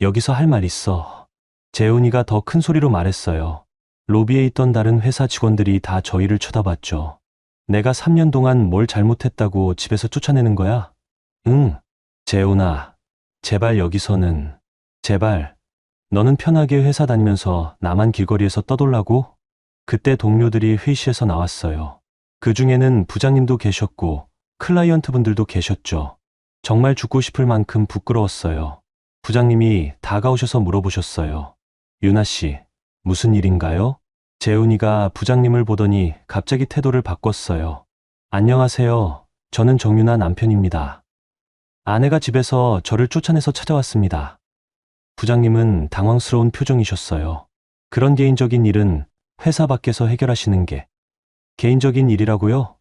A: 여기서 할 말 있어. 재훈이가 더 큰 소리로 말했어요. 로비에 있던 다른 회사 직원들이 다 저희를 쳐다봤죠. 내가 3년 동안 뭘 잘못했다고 집에서 쫓아내는 거야? 응. 재훈아, 제발 여기서는. 제발. 너는 편하게 회사 다니면서 나만 길거리에서 떠돌라고? 그때 동료들이 회의실에서 나왔어요. 그 중에는 부장님도 계셨고 클라이언트 분들도 계셨죠. 정말 죽고 싶을 만큼 부끄러웠어요. 부장님이 다가오셔서 물어보셨어요. 유나 씨, 무슨 일인가요? 재훈이가 부장님을 보더니 갑자기 태도를 바꿨어요. 안녕하세요. 저는 정유나 남편입니다. 아내가 집에서 저를 쫓아내서 찾아왔습니다. 부장님은 당황스러운 표정이셨어요. 그런 개인적인 일은 회사 밖에서 해결하시는 게 개인적인 일이라고요?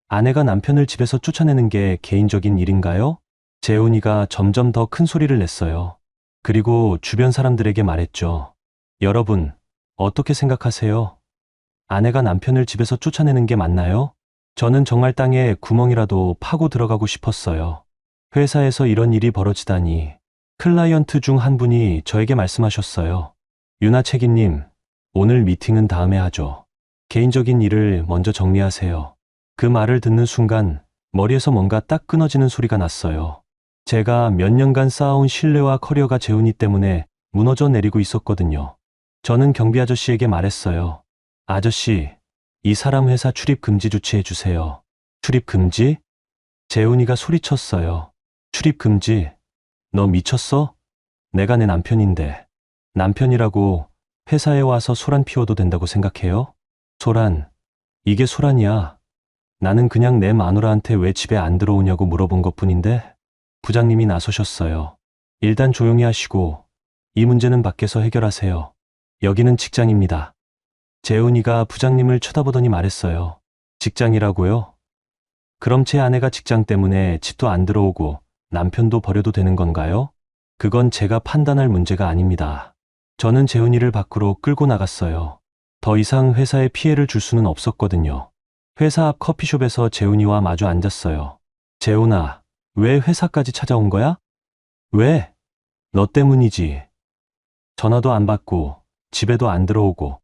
A: 아내가 남편을 집에서 쫓아내는 게 개인적인 일인가요? 재훈이가 점점 더 큰 소리를 냈어요. 그리고 주변 사람들에게 말했죠. 여러분, 어떻게 생각하세요? 아내가 남편을 집에서 쫓아내는 게 맞나요? 저는 정말 땅에 구멍이라도 파고 들어가고 싶었어요. 회사에서 이런 일이 벌어지다니. 클라이언트 중 한 분이 저에게 말씀하셨어요. 유나 책임님, 오늘 미팅은 다음에 하죠. 개인적인 일을 먼저 정리하세요. 그 말을 듣는 순간 머리에서 뭔가 딱 끊어지는 소리가 났어요. 제가 몇 년간 쌓아온 신뢰와 커리어가 재훈이 때문에 무너져 내리고 있었거든요. 저는 경비 아저씨에게 말했어요. 아저씨, 이 사람 회사 출입 금지 조치해 주세요. 출입 금지? 재훈이가 소리쳤어요. 출입 금지? 너 미쳤어? 내가 내 남편인데. 남편이라고 회사에 와서 소란 피워도 된다고 생각해요? 소란. 이게 소란이야. 나는 그냥 내 마누라한테 왜 집에 안 들어오냐고 물어본 것뿐인데. 부장님이 나서셨어요. 일단 조용히 하시고 이 문제는 밖에서 해결하세요. 여기는 직장입니다. 재훈이가 부장님을 쳐다보더니 말했어요. 직장이라고요? 그럼 제 아내가 직장 때문에 집도 안 들어오고 남편도 버려도 되는 건가요? 그건 제가 판단할 문제가 아닙니다. 저는 재훈이를 밖으로 끌고 나갔어요. 더 이상 회사에 피해를 줄 수는 없었거든요. 회사 앞 커피숍에서 재훈이와 마주 앉았어요. 재훈아, 왜 회사까지 찾아온 거야? 왜? 너 때문이지. 전화도 안 받고 집에도 안 들어오고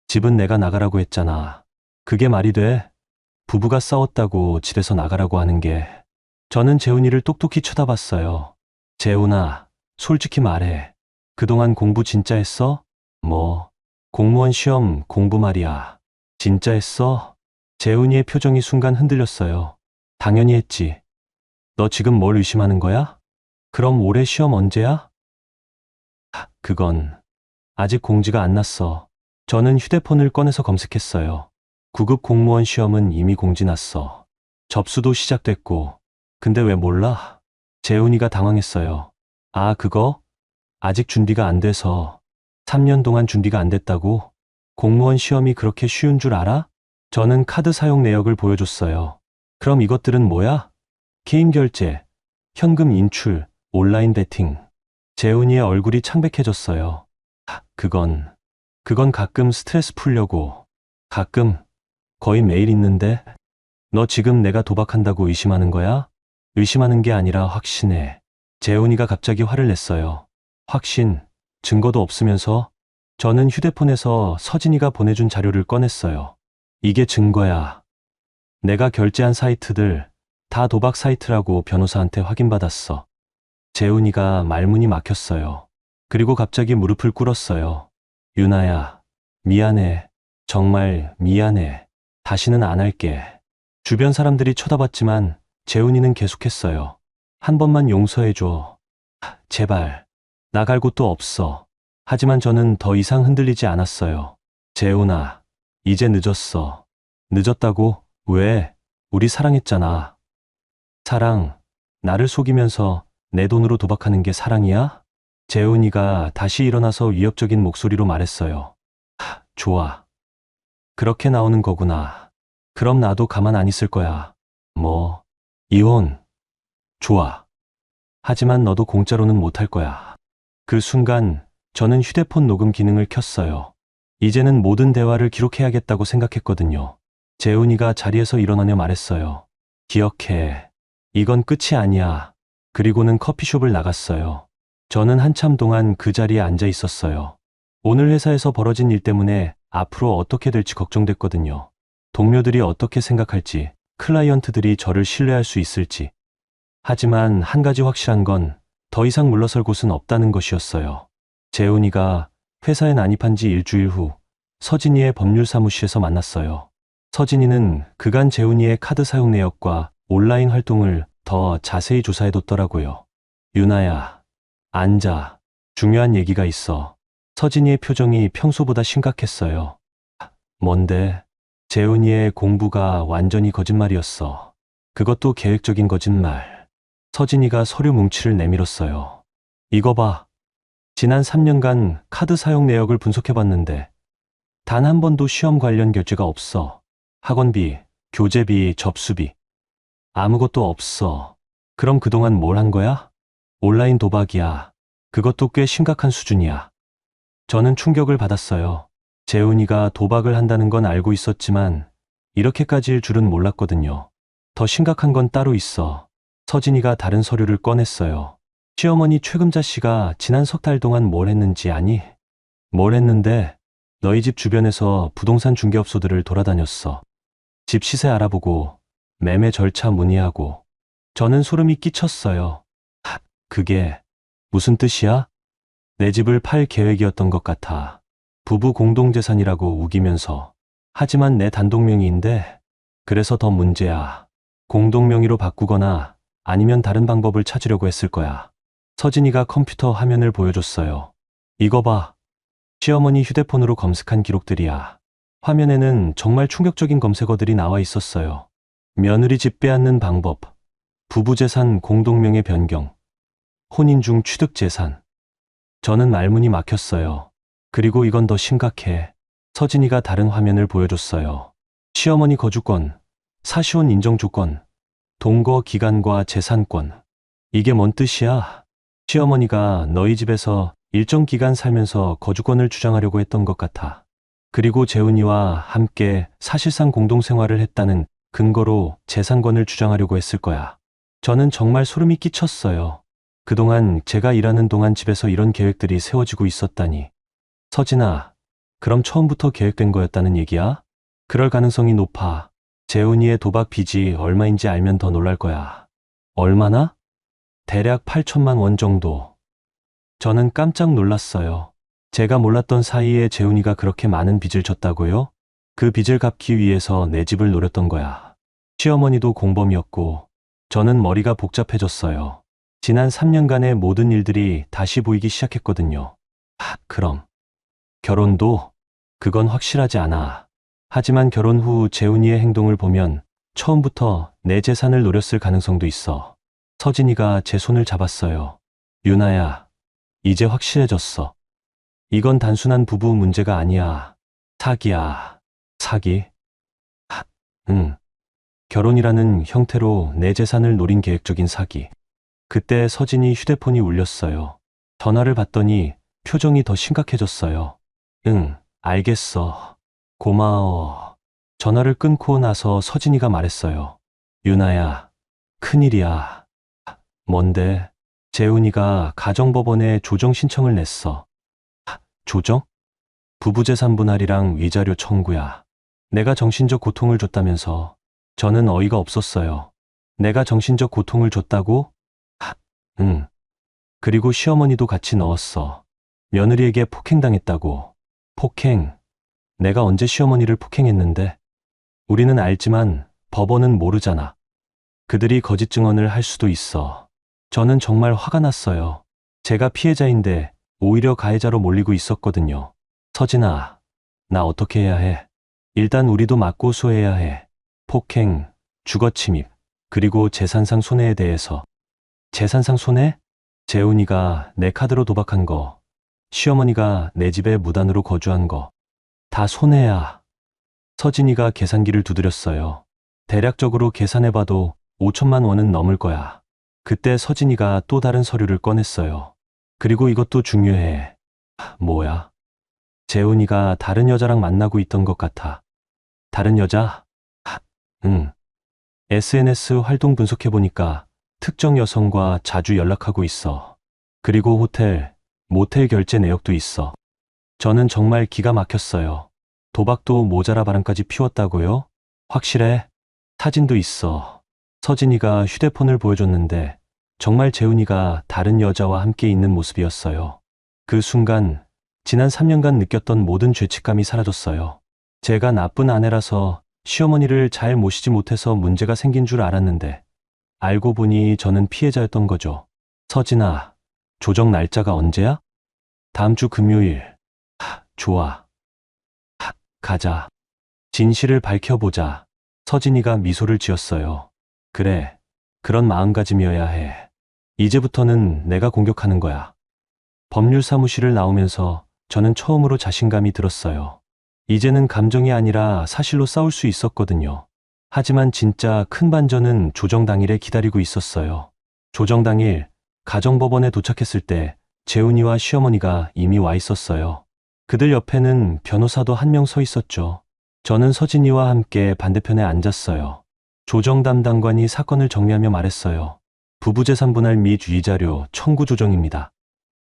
A: 집은 내가 나가라고 했잖아. 그게 말이 돼? 부부가 싸웠다고 집에서 나가라고 하는 게. 저는 재훈이를 똑똑히 쳐다봤어요. 재훈아, 솔직히 말해. 그동안 공부 진짜 했어? 뭐, 공무원 시험 공부 말이야. 진짜 했어? 재훈이의 표정이 순간 흔들렸어요. 당연히 했지. 너 지금 뭘 의심하는 거야? 그럼 올해 시험 언제야? 그건 아직 공지가 안 났어. 저는 휴대폰을 꺼내서 검색했어요. 9급 공무원 시험은 이미 공지 났어. 접수도 시작됐고. 근데 왜 몰라? 재훈이가 당황했어요. 아, 그거? 아직 준비가 안 돼서. 3년 동안 준비가 안 됐다고? 공무원 시험이 그렇게 쉬운 줄 알아? 저는 카드 사용 내역을 보여줬어요. 그럼 이것들은 뭐야? 개인 결제, 현금 인출, 온라인 베팅. 재훈이의 얼굴이 창백해졌어요. 그건 가끔 스트레스 풀려고. 가끔, 거의 매일 있는데? 너 지금 내가 도박한다고 의심하는 거야? 의심하는 게 아니라 확신해. 재훈이가 갑자기 화를 냈어요. 확신, 증거도 없으면서? 저는 휴대폰에서 서진이가 보내준 자료를 꺼냈어요. 이게 증거야. 내가 결제한 사이트들 다 도박 사이트라고 변호사한테 확인받았어. 재훈이가 말문이 막혔어요. 그리고 갑자기 무릎을 꿇었어요. 유나야, 미안해. 정말 미안해. 다시는 안 할게. 주변 사람들이 쳐다봤지만 재훈이는 계속했어요. 한 번만 용서해줘. 제발. 나갈 곳도 없어. 하지만 저는 더 이상 흔들리지 않았어요. 재훈아, 이제 늦었어. 늦었다고? 왜? 우리 사랑했잖아. 사랑, 나를 속이면서 내 돈으로 도박하는 게 사랑이야? 재훈이가 다시 일어나서 위협적인 목소리로 말했어요. 좋아. 그렇게 나오는 거구나. 그럼 나도 가만 안 있을 거야. 뭐, 이혼. 좋아. 하지만 너도 공짜로는 못할 거야. 그 순간 저는 휴대폰 녹음 기능을 켰어요. 이제는 모든 대화를 기록해야겠다고 생각했거든요. 재훈이가 자리에서 일어나며 말했어요. 기억해. 이건 끝이 아니야. 그리고는 커피숍을 나갔어요. 저는 한참 동안 그 자리에 앉아 있었어요. 오늘 회사에서 벌어진 일 때문에 앞으로 어떻게 될지 걱정됐거든요. 동료들이 어떻게 생각할지, 클라이언트들이 저를 신뢰할 수 있을지. 하지만 한 가지 확실한 건 더 이상 물러설 곳은 없다는 것이었어요. 재훈이가 회사에 난입한 지 일주일 후 서진이의 법률 사무실에서 만났어요. 서진이는 그간 재훈이의 카드 사용 내역과 온라인 활동을 더 자세히 조사해뒀더라고요. 유나야, 앉아. 중요한 얘기가 있어. 서진이의 표정이 평소보다 심각했어요. 뭔데? 재훈이의 공부가 완전히 거짓말이었어. 그것도 계획적인 거짓말. 서진이가 서류 뭉치를 내밀었어요. 이거 봐. 지난 3년간 카드 사용 내역을 분석해봤는데 단 한 번도 시험 관련 결제가 없어. 학원비, 교재비, 접수비. 아무것도 없어. 그럼 그동안 뭘 한 거야? 온라인 도박이야. 그것도 꽤 심각한 수준이야. 저는 충격을 받았어요. 재훈이가 도박을 한다는 건 알고 있었지만 이렇게까지일 줄은 몰랐거든요. 더 심각한 건 따로 있어. 서진이가 다른 서류를 꺼냈어요. 시어머니 최금자 씨가 지난 석 달 동안 뭘 했는지 아니? 뭘 했는데? 너희 집 주변에서 부동산 중개업소들을 돌아다녔어. 집 시세 알아보고 매매 절차 문의하고. 저는 소름이 끼쳤어요. 그게 무슨 뜻이야? 내 집을 팔 계획이었던 것 같아. 부부 공동재산이라고 우기면서. 하지만 내 단독명의인데 그래서 더 문제야. 공동명의로 바꾸거나 아니면 다른 방법을 찾으려고 했을 거야. 서진이가 컴퓨터 화면을 보여줬어요. 이거 봐. 시어머니 휴대폰으로 검색한 기록들이야. 화면에는 정말 충격적인 검색어들이 나와 있었어요. 며느리 집 빼앗는 방법, 부부재산 공동명의 변경, 혼인 중 취득재산. 저는 말문이 막혔어요. 그리고 이건 더 심각해. 서진이가 다른 화면을 보여줬어요. 시어머니 거주권, 사시혼 인정 조건, 동거 기간과 재산권. 이게 뭔 뜻이야? 시어머니가 너희 집에서 일정 기간 살면서 거주권을 주장하려고 했던 것 같아. 그리고 재훈이와 함께 사실상 공동생활을 했다는 근거로 재산권을 주장하려고 했을 거야. 저는 정말 소름이 끼쳤어요. 그동안 제가 일하는 동안 집에서 이런 계획들이 세워지고 있었다니. 서진아, 그럼 처음부터 계획된 거였다는 얘기야? 그럴 가능성이 높아. 재훈이의 도박 빚이 얼마인지 알면 더 놀랄 거야. 얼마나? 대략 8천만 원 정도. 저는 깜짝 놀랐어요. 제가 몰랐던 사이에 재훈이가 그렇게 많은 빚을 졌다고요? 그 빚을 갚기 위해서 내 집을 노렸던 거야. 시어머니도 공범이었고, 저는 머리가 복잡해졌어요. 지난 3년간의 모든 일들이 다시 보이기 시작했거든요. 그럼 결혼도? 그건 확실하지 않아. 하지만 결혼 후 재훈이의 행동을 보면 처음부터 내 재산을 노렸을 가능성도 있어. 서진이가 제 손을 잡았어요. 유나야, 이제 확실해졌어. 이건 단순한 부부 문제가 아니야. 사기야. 사기? 응. 결혼이라는 형태로 내 재산을 노린 계획적인 사기. 그때 서진이 휴대폰이 울렸어요. 전화를 받더니 표정이 더 심각해졌어요. 응, 알겠어. 고마워. 전화를 끊고 나서 서진이가 말했어요. 유나야, 큰일이야. 뭔데? 재훈이가 가정법원에 조정 신청을 냈어. 조정? 부부재산 분할이랑 위자료 청구야. 내가 정신적 고통을 줬다면서. 저는 어이가 없었어요. 내가 정신적 고통을 줬다고? 응. 그리고 시어머니도 같이 넣었어. 며느리에게 폭행당했다고. 폭행. 내가 언제 시어머니를 폭행했는데? 우리는 알지만 법원은 모르잖아. 그들이 거짓 증언을 할 수도 있어. 저는 정말 화가 났어요. 제가 피해자인데 오히려 가해자로 몰리고 있었거든요. 서진아, 나 어떻게 해야 해? 일단 우리도 맞고소해야 해. 폭행, 주거침입, 그리고 재산상 손해에 대해서. 재산상 손해? 재훈이가 내 카드로 도박한 거, 시어머니가 내 집에 무단으로 거주한 거, 다 손해야. 서진이가 계산기를 두드렸어요. 대략적으로 계산해봐도 5천만 원은 넘을 거야. 그때 서진이가 또 다른 서류를 꺼냈어요. 그리고 이것도 중요해. 뭐야? 재훈이가 다른 여자랑 만나고 있던 것 같아. 다른 여자? 응. SNS 활동 분석해보니까 특정 여성과 자주 연락하고 있어. 그리고 호텔, 모텔 결제 내역도 있어. 저는 정말 기가 막혔어요. 도박도 모자라 바람까지 피웠다고요? 확실해? 사진도 있어. 서진이가 휴대폰을 보여줬는데 정말 재훈이가 다른 여자와 함께 있는 모습이었어요. 그 순간 지난 3년간 느꼈던 모든 죄책감이 사라졌어요. 제가 나쁜 아내라서 시어머니를 잘 모시지 못해서 문제가 생긴 줄 알았는데 알고 보니 저는 피해자였던 거죠. 서진아, 조정 날짜가 언제야? 다음 주 금요일. 좋아. 가자. 진실을 밝혀보자. 서진이가 미소를 지었어요. 그래, 그런 마음가짐이어야 해. 이제부터는 내가 공격하는 거야. 법률 사무실을 나오면서 저는 처음으로 자신감이 들었어요. 이제는 감정이 아니라 사실로 싸울 수 있었거든요. 하지만 진짜 큰 반전은 조정 당일에 기다리고 있었어요. 조정 당일 가정법원에 도착했을 때 재훈이와 시어머니가 이미 와 있었어요. 그들 옆에는 변호사도 한 명 서 있었죠. 저는 서진이와 함께 반대편에 앉았어요. 조정 담당관이 사건을 정리하며 말했어요. 부부재산 분할 및 위자료 청구 조정입니다.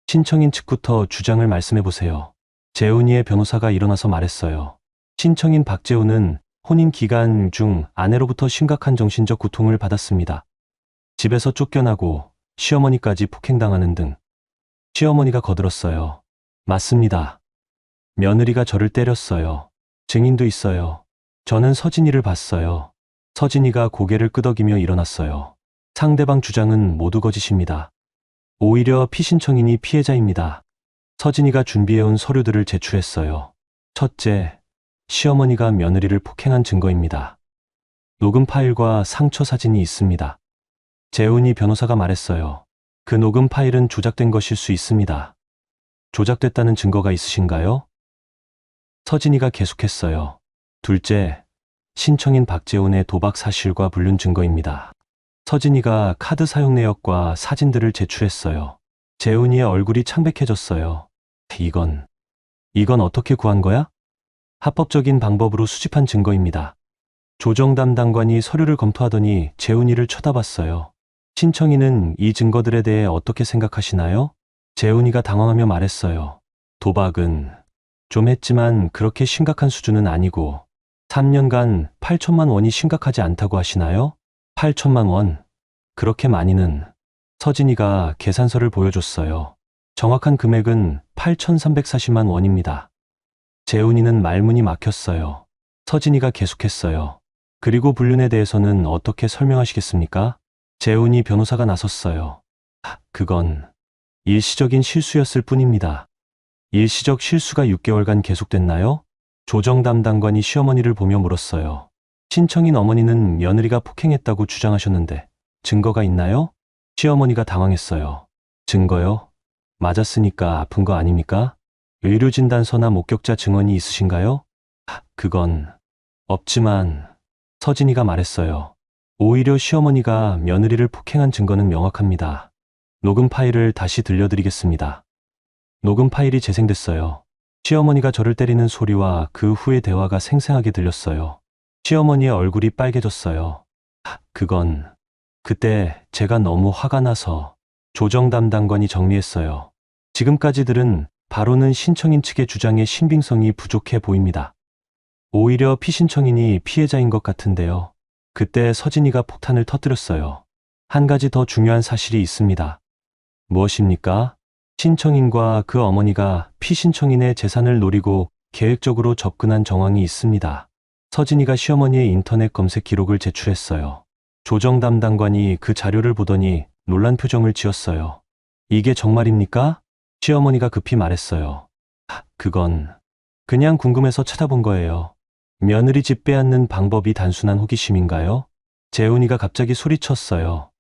A: 신청인 측부터 주장을 말씀해 보세요. 재훈이의 변호사가 일어나서 말했어요. 신청인 박재훈은 혼인 기간 중 아내로부터 심각한 정신적 고통을 받았습니다. 집에서 쫓겨나고 시어머니까지 폭행당하는 등. 시어머니가 거들었어요. 맞습니다. 며느리가 저를 때렸어요. 증인도 있어요. 저는 서진이를 봤어요. 서진이가 고개를 끄덕이며 일어났어요. 상대방 주장은 모두 거짓입니다. 오히려 피신청인이 피해자입니다. 서진이가 준비해온 서류들을 제출했어요. 첫째, 시어머니가 며느리를 폭행한 증거입니다. 녹음 파일과 상처 사진이 있습니다. 재훈이 변호사가 말했어요. 그 녹음 파일은 조작된 것일 수 있습니다. 조작됐다는 증거가 있으신가요? 서진이가 계속했어요. 둘째, 신청인 박재훈의 도박 사실과 불륜 증거입니다. 서진이가 카드 사용 내역과 사진들을 제출했어요. 재훈이의 얼굴이 창백해졌어요. 이건 어떻게 구한 거야? 합법적인 방법으로 수집한 증거입니다. 조정 담당관이 서류를 검토하더니 재훈이를 쳐다봤어요. 신청인은 이 증거들에 대해 어떻게 생각하시나요? 재훈이가 당황하며 말했어요. 도박은 좀 했지만 그렇게 심각한 수준은 아니고 3년간 8천만 원이 심각하지 않다고 하시나요? 8천만 원. 그렇게 많이는. 서진이가 계산서를 보여줬어요. 정확한 금액은 8,340만 원입니다. 재훈이는 말문이 막혔어요. 서진이가 계속했어요. 그리고 불륜에 대해서는 어떻게 설명하시겠습니까? 재훈이 변호사가 나섰어요. 그건 일시적인 실수였을 뿐입니다. 일시적 실수가 6개월간 계속됐나요? 조정 담당관이 시어머니를 보며 물었어요. 신청인 어머니는 며느리가 폭행했다고 주장하셨는데 증거가 있나요? 시어머니가 당황했어요. 증거요? 맞았으니까 아픈 거 아닙니까? 의료진단서나 목격자 증언이 있으신가요? 그건 없지만 서진이가 말했어요. 오히려 시어머니가 며느리를 폭행한 증거는 명확합니다. 녹음 파일을 다시 들려드리겠습니다. 녹음 파일이 재생됐어요. 시어머니가 저를 때리는 소리와 그 후의 대화가 생생하게 들렸어요. 시어머니의 얼굴이 빨개졌어요. 그때 제가 너무 화가 나서. 조정 담당관이 정리했어요. 지금까지들은 바로는 신청인 측의 주장에 신빙성이 부족해 보입니다. 오히려 피신청인이 피해자인 것 같은데요. 그때 서진이가 폭탄을 터뜨렸어요. 한 가지 더 중요한 사실이 있습니다. 무엇입니까? 신청인과 그 어머니가 피신청인의 재산을 노리고 계획적으로 접근한 정황이 있습니다. 서진이가 시어머니의 인터넷 검색 기록을 제출했어요. 조정 담당관이 그 자료를 보더니 놀란 표정을 지었어요. 이게 정말입니까? 시어머니가 급히 말했어요. 그건 그냥 궁금해서 찾아본 거예요. 며느리 집 빼앗는 방법이 단순한 호기심인가요? 재훈이가 갑자기 소리쳤어요.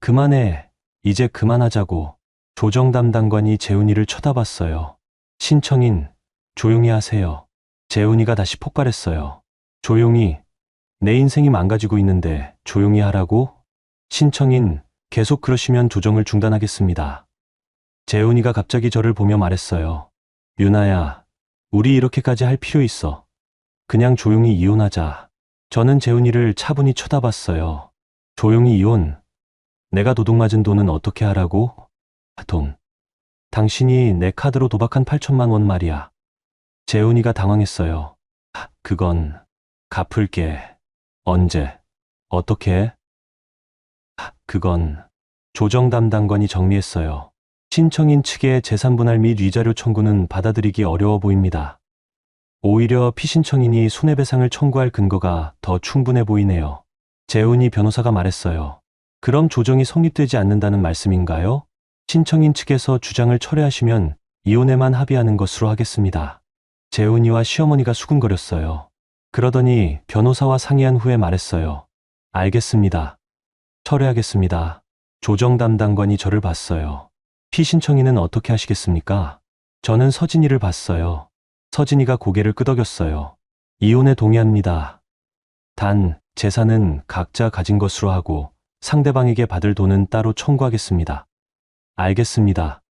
A: 그만해. 이제 그만하자고. 조정 담당관이 재훈이를 쳐다봤어요. 신청인, 조용히 하세요. 재훈이가 다시 폭발했어요. 조용히. 내 인생이 망가지고 있는데 조용히 하라고? 신청인, 계속 그러시면 조정을 중단하겠습니다. 재훈이가 갑자기 저를 보며 말했어요. 유나야, 우리 이렇게까지 할 필요 있어. 그냥 조용히 이혼하자. 저는 재훈이를 차분히 쳐다봤어요. 조용히 이혼? 내가 도둑 맞은 돈은 어떻게 하라고? 돈. 당신이 내 카드로 도박한 8천만 원 말이야. 재훈이가 당황했어요. 그건 갚을게. 언제? 어떻게? 그건 조정 담당관이 정리했어요. 신청인 측의 재산분할 및 위자료 청구는 받아들이기 어려워 보입니다. 오히려 피신청인이 손해배상을 청구할 근거가 더 충분해 보이네요. 재훈이 변호사가 말했어요. 그럼 조정이 성립되지 않는다는 말씀인가요? 신청인 측에서 주장을 철회하시면 이혼에만 합의하는 것으로 하겠습니다. 재훈이와 시어머니가 수군거렸어요. 그러더니 변호사와 상의한 후에 말했어요. 알겠습니다. 철회하겠습니다. 조정 담당관이 저를 봤어요. 피신청인은 어떻게 하시겠습니까? 저는 서진이를 봤어요. 서진이가 고개를 끄덕였어요. 이혼에 동의합니다. 단, 재산은 각자 가진 것으로 하고 상대방에게 받을 돈은 따로 청구하겠습니다. 알겠습니다.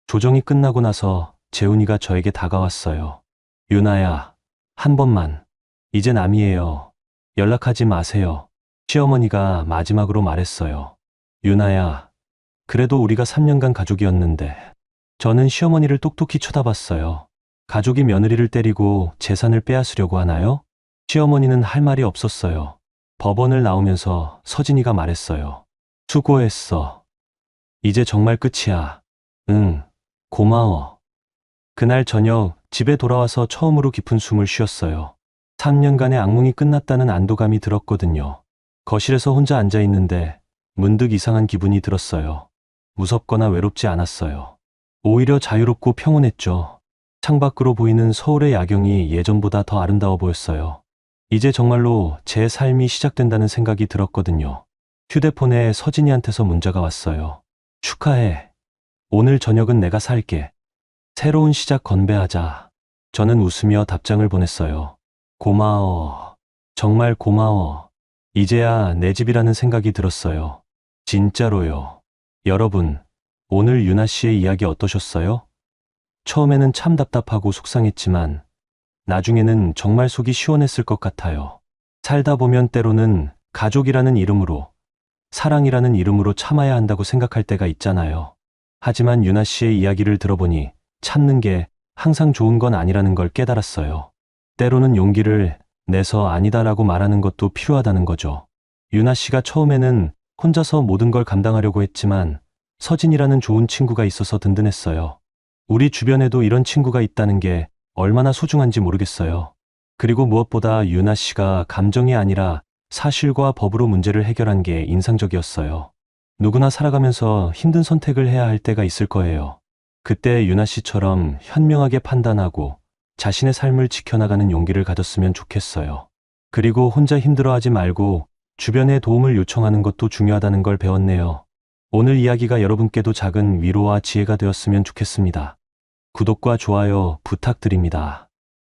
A: 조정이 끝나고 나서 재훈이가 저에게 다가왔어요. 유나야, 한 번만. 이젠 남이에요. 연락하지 마세요. 시어머니가 마지막으로 말했어요. 유나야, 그래도 우리가 3년간 가족이었는데. 저는 시어머니를 똑똑히 쳐다봤어요. 가족이 며느리를 때리고 재산을 빼앗으려고 하나요? 시어머니는 할 말이 없었어요. 법원을 나오면서 서진이가 말했어요. 수고했어. 이제 정말 끝이야. 응, 고마워. 그날 저녁 집에 돌아와서 처음으로 깊은 숨을 쉬었어요. 3년간의 악몽이 끝났다는 안도감이 들었거든요. 거실에서 혼자 앉아 있는데 문득 이상한 기분이 들었어요. 무섭거나 외롭지 않았어요. 오히려 자유롭고 평온했죠. 창밖으로 보이는 서울의 야경이 예전보다 더 아름다워 보였어요. 이제 정말로 제 삶이 시작된다는 생각이 들었거든요. 휴대폰에 서진이한테서 문자가 왔어요. 축하해. 오늘 저녁은 내가 살게. 새로운 시작 건배하자. 저는 웃으며 답장을 보냈어요. 고마워. 정말 고마워. 이제야 내 집이라는 생각이 들었어요. 진짜로요. 여러분, 오늘 유나 씨의 이야기 어떠셨어요? 처음에는 참 답답하고 속상했지만 나중에는 정말 속이 시원했을 것 같아요. 살다 보면 때로는 가족이라는 이름으로, 사랑이라는 이름으로 참아야 한다고 생각할 때가 있잖아요. 하지만 유나 씨의 이야기를 들어보니 참는 게 항상 좋은 건 아니라는 걸 깨달았어요. 때로는 용기를 내서 아니다라고 말하는 것도 필요하다는 거죠. 유나 씨가 처음에는 혼자서 모든 걸 감당하려고 했지만 서진이라는 좋은 친구가 있어서 든든했어요. 우리 주변에도 이런 친구가 있다는 게 얼마나 소중한지 모르겠어요. 그리고 무엇보다 유나 씨가 감정이 아니라 사실과 법으로 문제를 해결한 게 인상적이었어요. 누구나 살아가면서 힘든 선택을 해야 할 때가 있을 거예요. 그때 유나 씨처럼 현명하게 판단하고 자신의 삶을 지켜나가는 용기를 가졌으면 좋겠어요. 그리고 혼자 힘들어하지 말고 주변에 도움을 요청하는 것도 중요하다는 걸 배웠네요. 오늘 이야기가 여러분께도 작은 위로와 지혜가 되었으면 좋겠습니다. 구독과 좋아요 부탁드립니다.